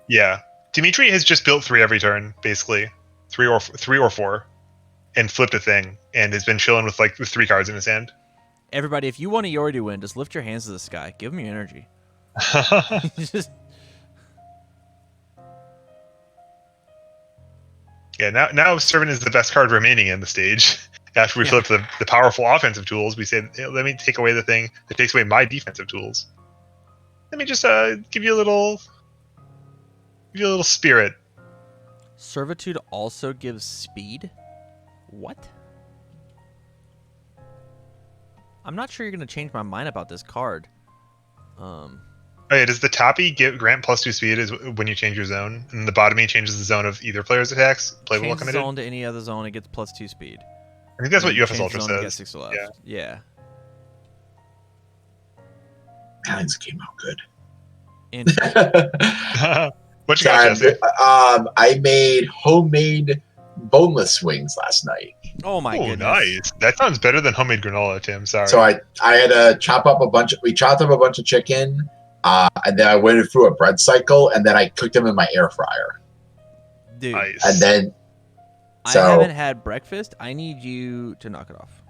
Yeah. Demitri has just built 3 every turn, basically. 3 or 4, and flipped a thing, and has been chilling with 3 cards in his hand. Everybody, if you want Iroi to win, just lift your hands to the sky. Give him your energy. Yeah, now Servant is the best card remaining in the stage. After we flip the powerful offensive tools, we say, hey, let me take away the thing that takes away my defensive tools. Let me just give you a little spirit. Servitude also gives speed? What? I'm not sure you're going to change my mind about this card. Oh yeah, does the toppy grant +2 speed is when you change your zone, and the bottomy changes the zone of either player's attacks? Change the zone to any other zone, it gets +2 speed. I think that's what UFS Ultra says. 6 left. Yeah. That came out good. What you got, Jesse? I made homemade boneless wings last night. Oh my goodness! Nice. That sounds better than homemade granola, Tim. Sorry. So I had to chop up we chopped up a bunch of chicken, and then I went through a bread cycle, and then I cooked them in my air fryer. Dude. Nice. And then I haven't had breakfast. I need you to knock it off.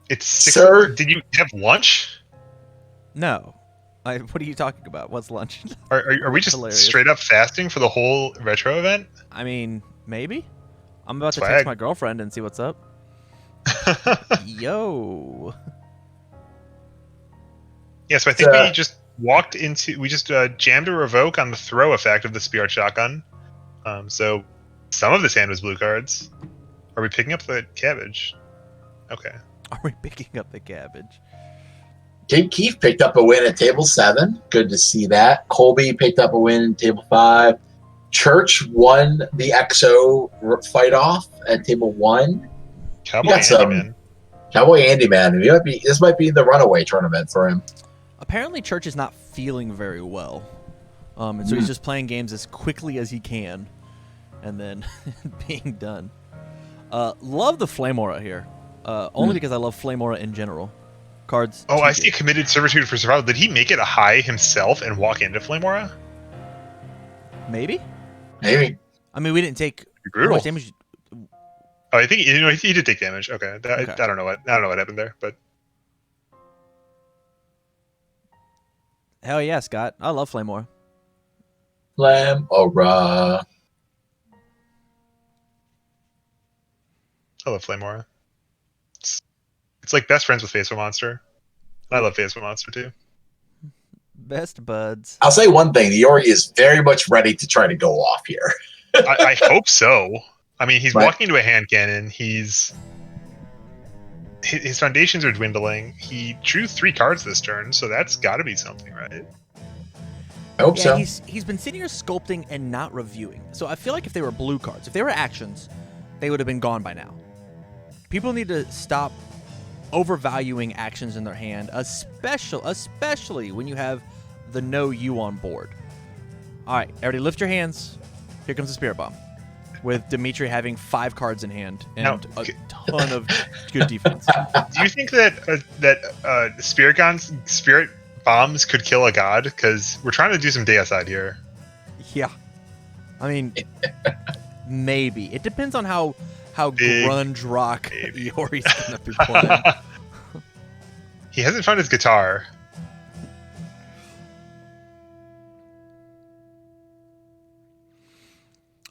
It's 6. Sir, did you have lunch? No. What are you talking about? What's lunch? Are we just straight up fasting for the whole retro event? I mean, maybe. I'm about to text my girlfriend and see what's up. Yo. Yeah, so I think we just jammed a revoke on the throw effect of the Spirit Shotgun. So some of this hand was blue cards. Are we picking up the cabbage? Okay. Are we picking up the cabbage? Kid Keith picked up a win at table 7. Good to see that. Colby picked up a win in table 5. Church won the XO fight off at table 1. Cowboy Andy, man. Cowboy Andy, man. This might be the runaway tournament for him. Apparently, Church is not feeling very well. And so he's just playing games as quickly as he can. And then being done. Love the Flame Aura here. Only because I love Flame Aura in general. Cards. Oh, I see. Committed Servitude for Survival. Did he make it a high himself and walk into Flame Aura? Maybe. I mean, we didn't take brutal much damage. Oh, I think he did take damage. Okay. I don't know what happened there, but hell yeah, Scott. I love Flame Aura. Flame Aura. I love Flame Aura. It's like best friends with Faithful Monster. I love Faithful Monster too. Best buds. I'll say one thing. The Iroi is very much ready to try to go off here. I hope so. I mean, he's walking into a hand cannon. His foundations are dwindling. He drew 3 cards this turn, so that's got to be something, right? I hope so. He's been sitting here sculpting and not reviewing. So I feel like if they were blue cards, if they were actions, they would have been gone by now. People need to stop overvaluing actions in their hand, especially when you have the no you on board. All right, everybody lift your hands. Here comes the Spirit Bomb, with Demitri having 5 cards in hand and a ton of good defense. Do you think that Spirit Bombs could kill a god? Because we're trying to do some Deicide here. Yeah, I mean, maybe it depends on how Big grunge rock Irori's gonna be playing. He hasn't found his guitar.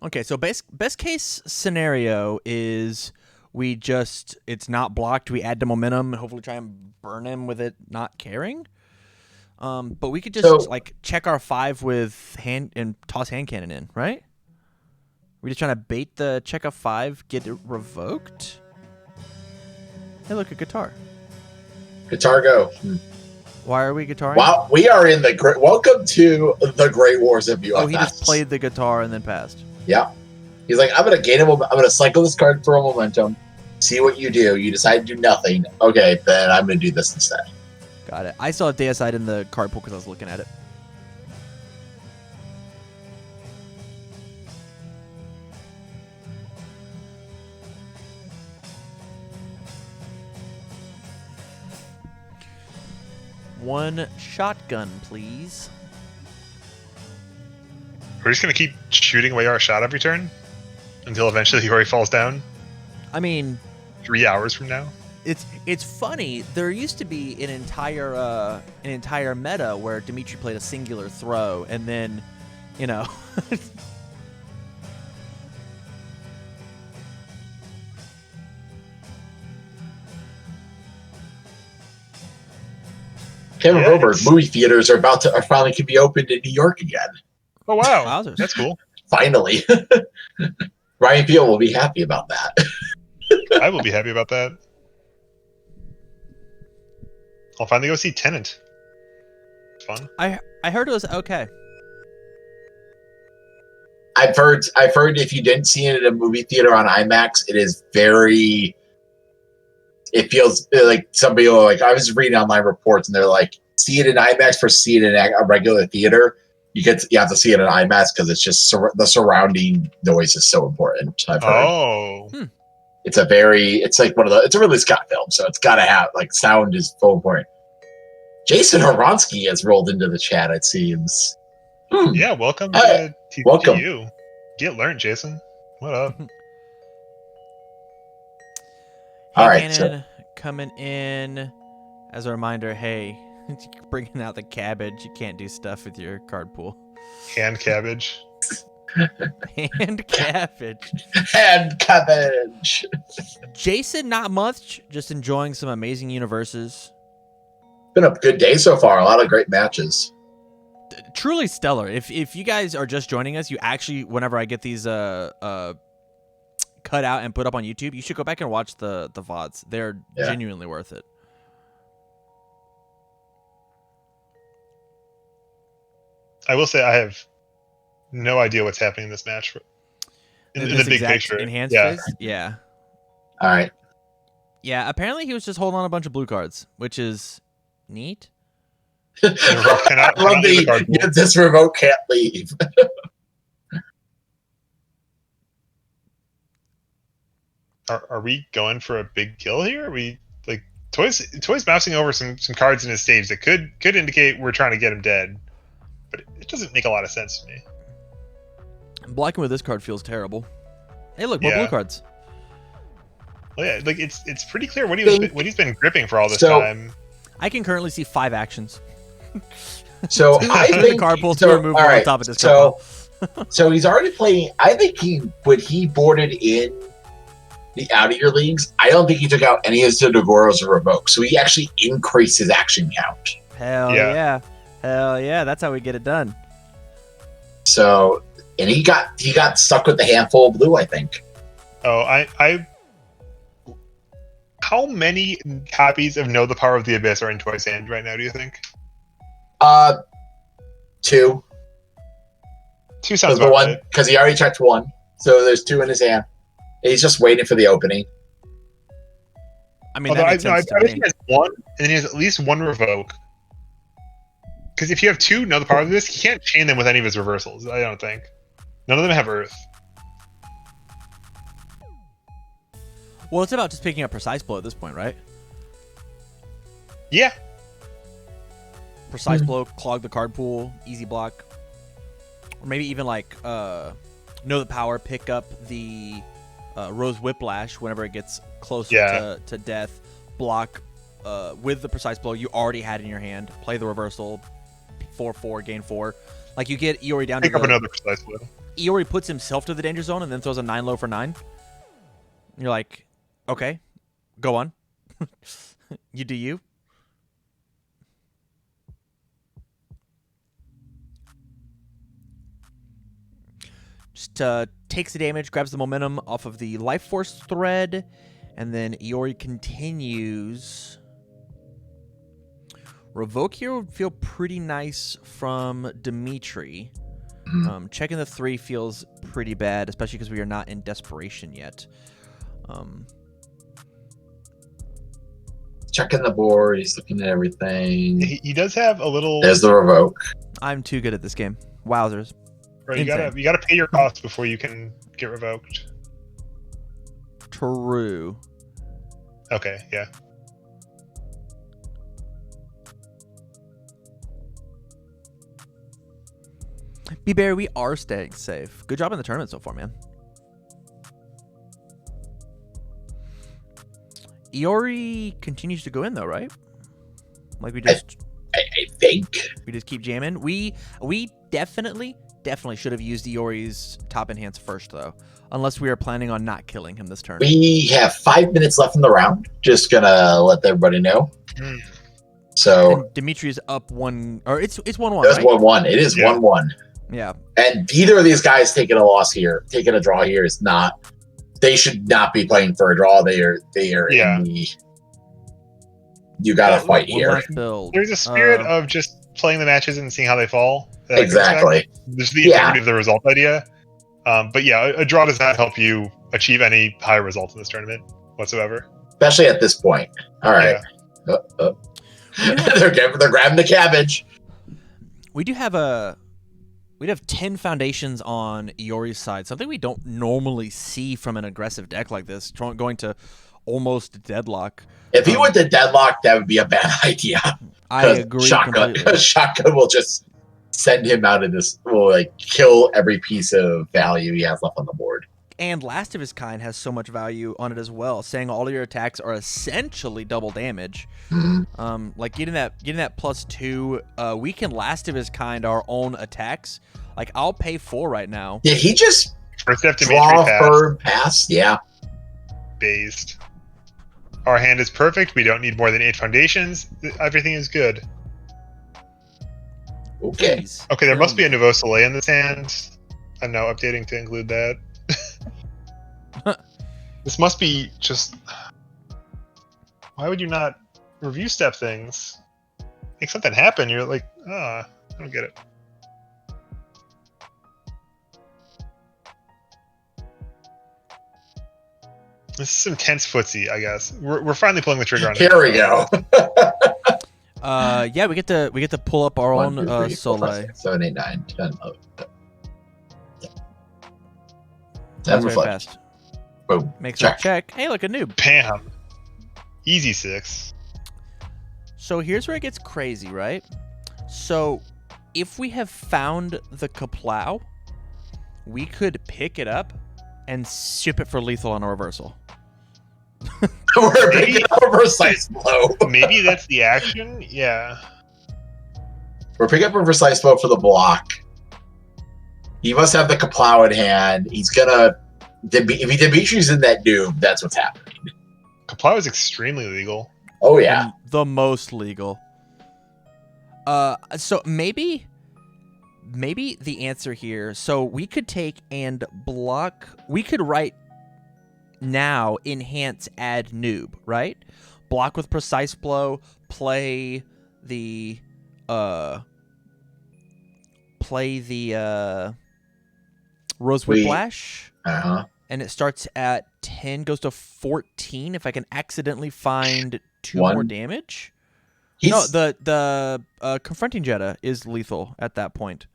Okay, so best case scenario is it's not blocked. We add the momentum and hopefully try and burn him with it not caring. But we could just check our 5 with hand and toss hand cannon in, right? We're just trying to bait the check of 5, get it revoked. Hey, look, a guitar. Guitar go. Why are we guitaring? Wow, we are in the great. Welcome to the Great Wars of UFS. Oh, he just played the guitar and then passed. Yeah, he's like, I'm gonna gain I'm gonna cycle this card for a momentum. See what you do. You decide to do nothing. Okay, then I'm gonna do this instead. Got it. I saw Deicide in the card pool because I was looking at it. One shotgun, please. We're just gonna keep shooting away our shot every turn until eventually Iroi falls down. I mean, 3 hours from now. It's funny. There used to be an entire meta where Demitri played a singular throw, and then, Kevin Robert's movie theaters are finally can be opened in New York again. Oh wow, Wowzers. That's cool. Finally, Ryan Peel will be happy about that. I will be happy about that. I'll finally go see Tenet. Fun. I heard it was okay. I've heard if you didn't see it at a movie theater on IMAX, it is very. It feels like somebody I was reading online reports and they're like, see it in IMAX versus see it in a regular theater. You have to see it in IMAX because it's just the surrounding noise is so important. I've heard. Oh. It's like it's a Ridley Scott film, so it's got to have sound is so important. Jason Horonsky has rolled into the chat, it seems. Yeah, welcome to welcome. you. Get learned, Jason. What up? All right, Cannon coming in as a reminder. Hey, bringing out the cabbage. You can't do stuff with your card pool. Hand cabbage. Hand cabbage. Hand cabbage. Jason, not much. Just enjoying some amazing UniVersus. Been a good day so far. A lot of great matches. Truly stellar. If you guys are just joining us, you actually, whenever I get these cut out and put up on YouTube, you should go back and watch the VODs. They're genuinely worth it. I will say I have no idea what's happening in this match. In the big picture. Enhanced phase? Yeah. All right. Yeah, apparently he was just holding on a bunch of blue cards, which is neat. I love this remote can't leave. Are we going for a big kill here? Are we Toy's bouncing over some cards in his stage that could indicate we're trying to get him dead, but it doesn't make a lot of sense to me. Blocking with this card feels terrible. Hey, look, more blue cards. Well, yeah, it's pretty clear what he's been gripping for all this time. I can currently see 5 actions. So I think the card pool to remove on top of this. So he's already playing. I think when he boarded in the out of your leagues, I don't think he took out any of his Degoros or revokes. So he actually increased his action count. Hell yeah. That's how we get it done. So, and he got stuck with the handful of blue, I think. Oh, I how many copies of Know the Power of the Abyss are in Toy's hand right now, do you think? 2. 2 sounds about right. Because he already checked 1. So there's 2 in his hand. He's just waiting for the opening. I mean, Although that makes sense I to bet me. he has one, and then he has at least one revoke. Because if you have two, now the part of this, he can't chain them with any of his reversals. I don't think. None of them have Earth. Well, it's about just picking up Precise Blow at this point, right? Yeah. Precise Blow, clog the card pool, easy block. Or maybe even like know the power, pick up the Rose Whiplash whenever it gets closer to death, block with the Precise Blow you already had in your hand, play the reversal, 4/4, gain 4. Like you get Iroi down Pick to up another Precise Blow. Iroi puts himself to the danger zone and then throws a 9 low for 9. And you're like, okay, go on. You do you. Just takes the damage, grabs the momentum off of the Life Force thread, and then Iroi continues. Revoke here would feel pretty nice from Demitri. Checking the 3 feels pretty bad, especially because we are not in desperation yet. Checking the board, he's looking at everything. He does have a little. There's the revoke. I'm too good at this game. Wowzers. Right, you gotta pay your costs before you can get revoked. True. Okay, yeah. B-Berry, we are staying safe. Good job in the tournament so far, man. Iroi continues to go in though, right? Like we just I think we just keep jamming. We definitely should have used Iori's top enhance first though. Unless we are planning on not killing him this turn. we have 5 minutes left in the round. Just gonna let everybody know. So And Dimitri's up 1 or it's 1-1. that's Right? 1-1. It is 1-1. Yeah. And either of these guys taking a loss here, taking a draw here is not. They should not be playing for a draw. They are in the. You gotta fight One here. last build. There's a spirit of just playing the matches and seeing how they fall. that I can Exactly. respect. There's the integrity of the result idea. But yeah, a draw does not help you achieve any high results in this tournament whatsoever. Especially at this point. All right. Yeah. They're grabbing the cabbage. We have 10 foundations on Iori's side, something we don't normally see from an aggressive deck like this, going to almost deadlock. If he went to deadlock, that would be a bad idea. I agree completely. Shotgun will just send him out of this. Will like kill every piece of value he has left on the board. And Last of His Kind has so much value on it as well, saying all of your attacks are essentially double damage. Like getting that +2, we can Last of His Kind our own attacks. Like I'll pay 4 right now. Did he just First step draw Demitri bird pass? Yeah. based. Our hand is perfect. We don't need more than 8 foundations. Everything is good. Okay. Please. Okay, there must be a Nouveau Soleil in this hand. I'm now updating to include that. This must be just... Why would you not review step things? Make something happen. You're like, I don't get it. This is some tense footsie, I guess. We're finally pulling the trigger on it. Here we go. Yeah, we get to pull up our 1, own 2, 3, 4, 5, Soleil. 6, 7, 8, 9, 10, 11, 12. That's very reflect. fast. Boom. Makes Check. a check. Hey, look, a noob. Bam. Easy 6. So here's where it gets crazy, right? So if we have found the Kaplow, we could pick it up and ship it for lethal on a reversal. We're picking up a precise blow. Maybe that's the action? Yeah. We're picking up a precise blow for the block. He must have the Kaplow in hand. He's gonna... If Dimitri's in that noob, that's what's happening. Kaplow is extremely legal. Oh, yeah. The most legal. So maybe the answer here. So we could take and block. We could write now enhance add noob, right? Block with precise blow. Play the Rose Whiplash. And it starts at 10, goes to 14 if I can accidentally find 2 One. more damage. He's, No, the confronting Jetta is lethal at that point.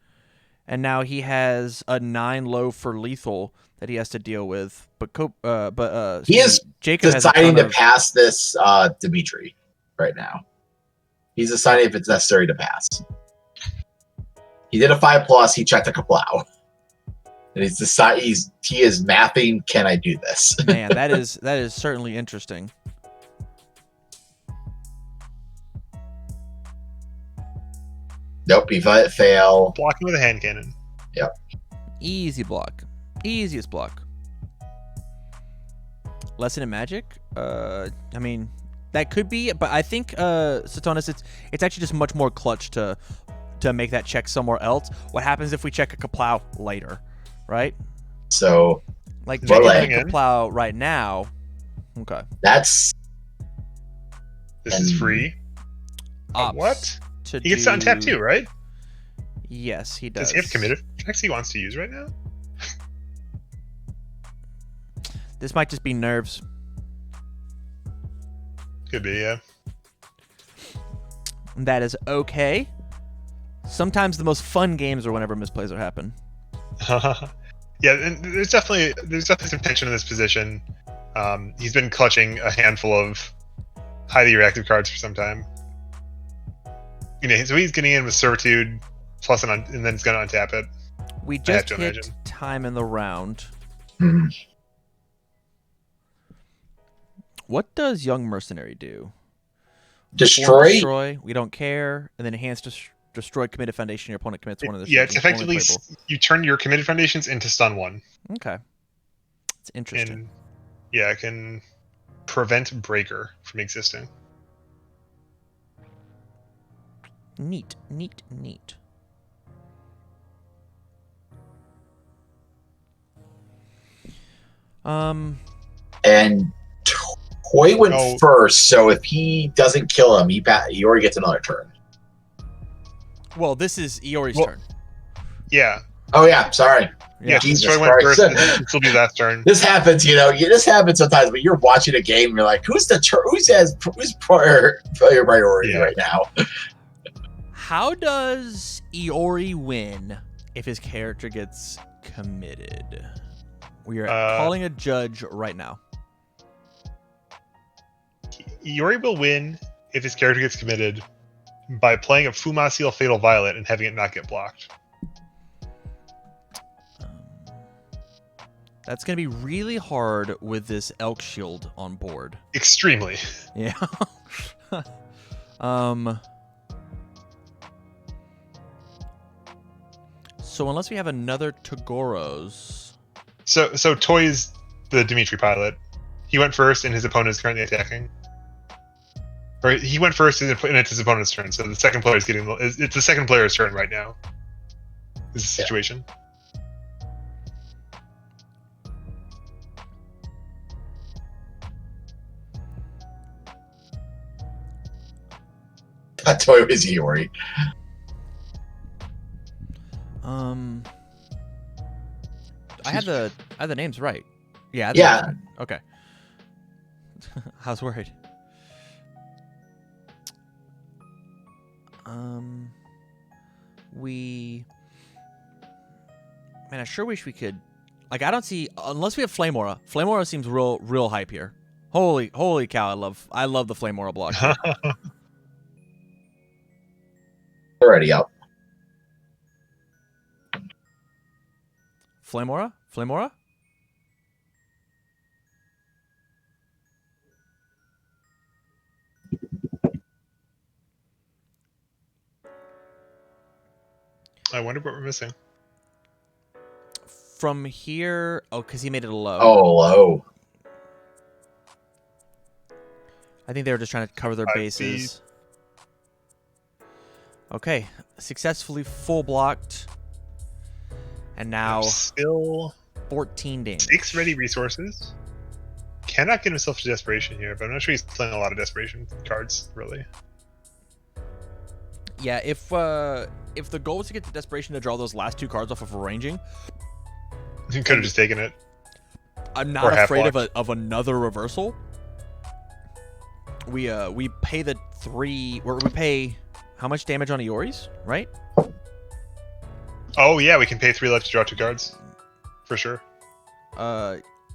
And now he has a 9 low for lethal that he has to deal with. he is Jacob deciding to has pass this Demitri right now. He's deciding if it's necessary to pass. He did a 5+. He checked a Kaplow. And he is mapping. Can I do this? Man, that is certainly interesting. Nope, he fail. Blocking with a hand cannon. Yep. Easy block. Easiest block. Lesson in Magic? I mean, that could be, but I think, Satonis, it's actually just much more clutch to make that check somewhere else. What happens if we check a Kaplow later, right? So, like checking a in. Kaplow right now. Okay. This is free. What? He gets to untap too, right? Yes, he does. Does he have committed checks he wants to use right now? This might just be nerves. Could be, yeah. That is okay. Sometimes the most fun games are whenever misplays are happen. Yeah, and there's definitely some tension in this position. He's been clutching a handful of highly reactive cards for some time. So he's getting in with Servitude, plus and then he's going to untap it. We just hit time in the round. What does Young Mercenary do? Destroy. We don't care. And then enhance destroy committed foundation. Your opponent commits one of the. Yeah, it's effectively you turn your committed foundations into stun 1. Okay, it's interesting. And, yeah, it can prevent Breaker from existing. Neat. And Toy went first, so if he doesn't kill him, he already gets another turn. Well, this is Iori's turn. Yeah. Oh yeah, sorry. Yeah, Jesus went first. This will be last turn. This happens, This happens sometimes when you're watching a game. And you're like, who's priority right now? How does Iori win if his character gets committed? We are calling a judge right now. Iori will win if his character gets committed by playing a Fumasil Fatal Violet and having it not get blocked. That's going to be really hard with this Elk Shield on board. Extremely. Yeah. So unless we have another Togoros... So Toy's the Demitri pilot. He went first and his opponent is currently attacking. Or he went first and it's his opponent's turn, so the second player is it's the second player's turn right now. Is the situation. That Toy was Iori. I had the names right. Yeah. Yeah. Okay. I was worried. Man, I sure wish we could. Like, I don't see unless we have Flame Aura. Flame Aura seems real hype here. Holy cow! I love the Flame Aura block. Already up. Flame Aura? Flame Aura? I wonder what we're missing. From here... Oh, because he made it a low. Oh, low. I think they were just trying to cover their bases. Okay. Successfully full blocked. And now... Still... 14 damage. 6 ready resources. Cannot get himself to Desperation here, but I'm not sure he's playing a lot of Desperation cards, really. Yeah, if the goal was to get to Desperation to draw those last 2 cards off of arranging... He could have just taken it. I'm Or not half afraid blocked. of another reversal. We pay the 3, or we pay how much damage on Iori's, right? Oh yeah, we can pay 3 life to draw 2 cards, for sure.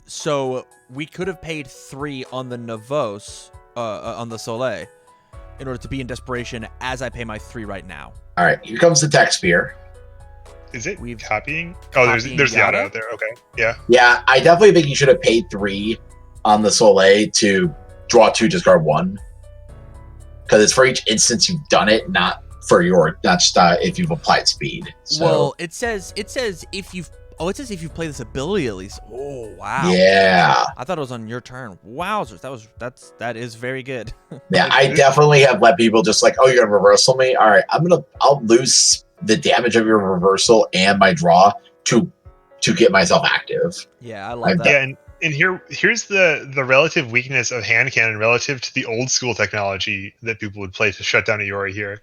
So we could have paid 3 on the Novos, on the Soleil, in order to be in desperation as I pay my 3 right now. All right, here comes the tech spear. Is it We've copying? Oh, there's Yada? Yada out there. Okay, yeah. Yeah, I definitely think you should have paid 3 on the Soleil to draw 2, discard 1. Because it's for each instance you've done it, not for your, not just if you've applied speed. So, Well, it says if you've if you play this ability at least. Oh wow. yeah. I thought it was on your turn. Wowzers, that is very good. Yeah, I definitely have let people just like, oh, you're gonna reversal me? All right, I'll lose the damage of your reversal and my draw to get myself active. Yeah, I love that. Yeah, and here's the relative weakness of hand cannon relative to the old school technology that people would play to shut down Iroi here.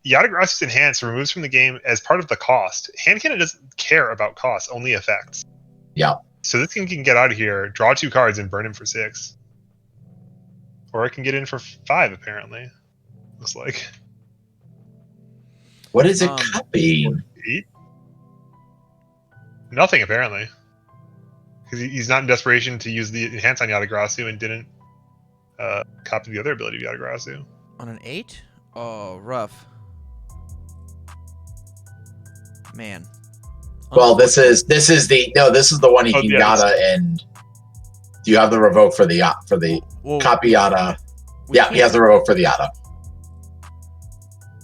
Yadagras's Enhance removes from the game as part of the cost. Hand cannon doesn't care about cost, only effects. Yeah. So this thing can get out of here, draw 2 cards, and burn him for 6. Or it can get in for 5, apparently. Looks like. What is it copying? 8? Nothing, apparently. Because he's not in desperation to use the Enhance on Yadagrasu and didn't copy the other ability of Yadagrasu. On an 8? Oh, rough. Man. Well, this is the one he can Yada, and do you have the revoke for the copy Yada? Yeah, he has the revoke for the Yada.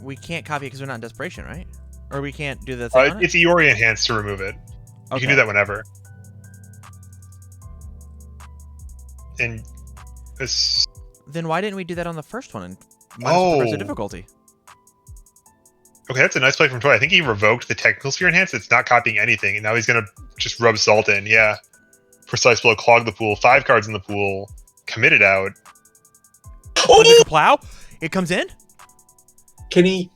We can't copy it because we're not in desperation, right? Or we can't do the thing on it? It's Iroi Enhance to remove it. You can do that whenever. And this. Then why didn't we do that on the first one and minus the difficulty? Okay, that's a nice play from Toy. I think he revoked the technical sphere enhance. It's not copying anything, and now he's gonna just rub salt in. Yeah, precise blow, clog the pool. 5 cards in the pool. Commit it out. Oh, plow! It comes in. Can he?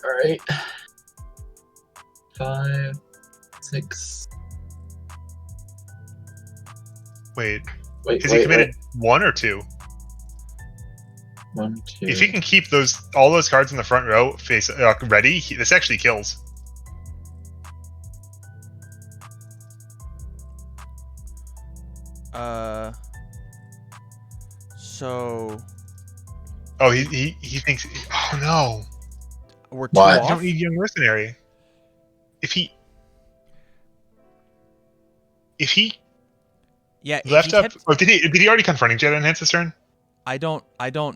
All right. 5, 6. Wait, because he committed 1 or 2. 1, 2. If he can keep all those cards in the front row face ready, this actually kills. So. Oh, he thinks. Oh no. We're 2 What? off. You don't need Young Mercenary. If he. Yeah. Left up. Oh, did he already confronting Jet Enhance this turn? I don't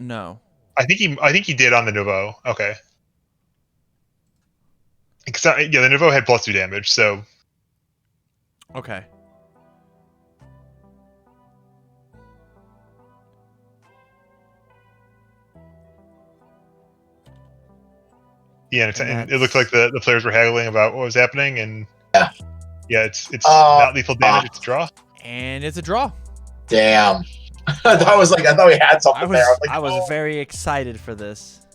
know. I think he did on the Nouveau. Okay. Because the Nouveau had +2 damage, so. Okay. Yeah, and it looked like the players were haggling about what was happening, and yeah, it's not lethal damage. It's a draw, and it's a draw. Damn. I thought we had something there. I was very excited for this.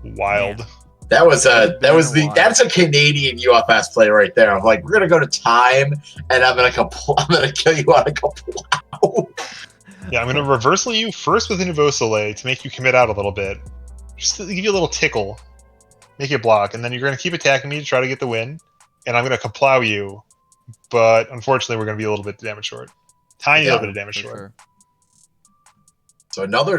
Wild. Man. That's a Canadian UFS play right there. I'm like, we're gonna go to time, and I'm gonna kill you on a couple. Yeah, I'm gonna reversal you first with Nouveau Soleil to make you commit out a little bit, just to give you a little tickle, make you block, and then you're gonna keep attacking me to try to get the win, and I'm gonna kaplow you, but unfortunately we're gonna be a little bit damage short, tiny little bit of damage short. Sure. So another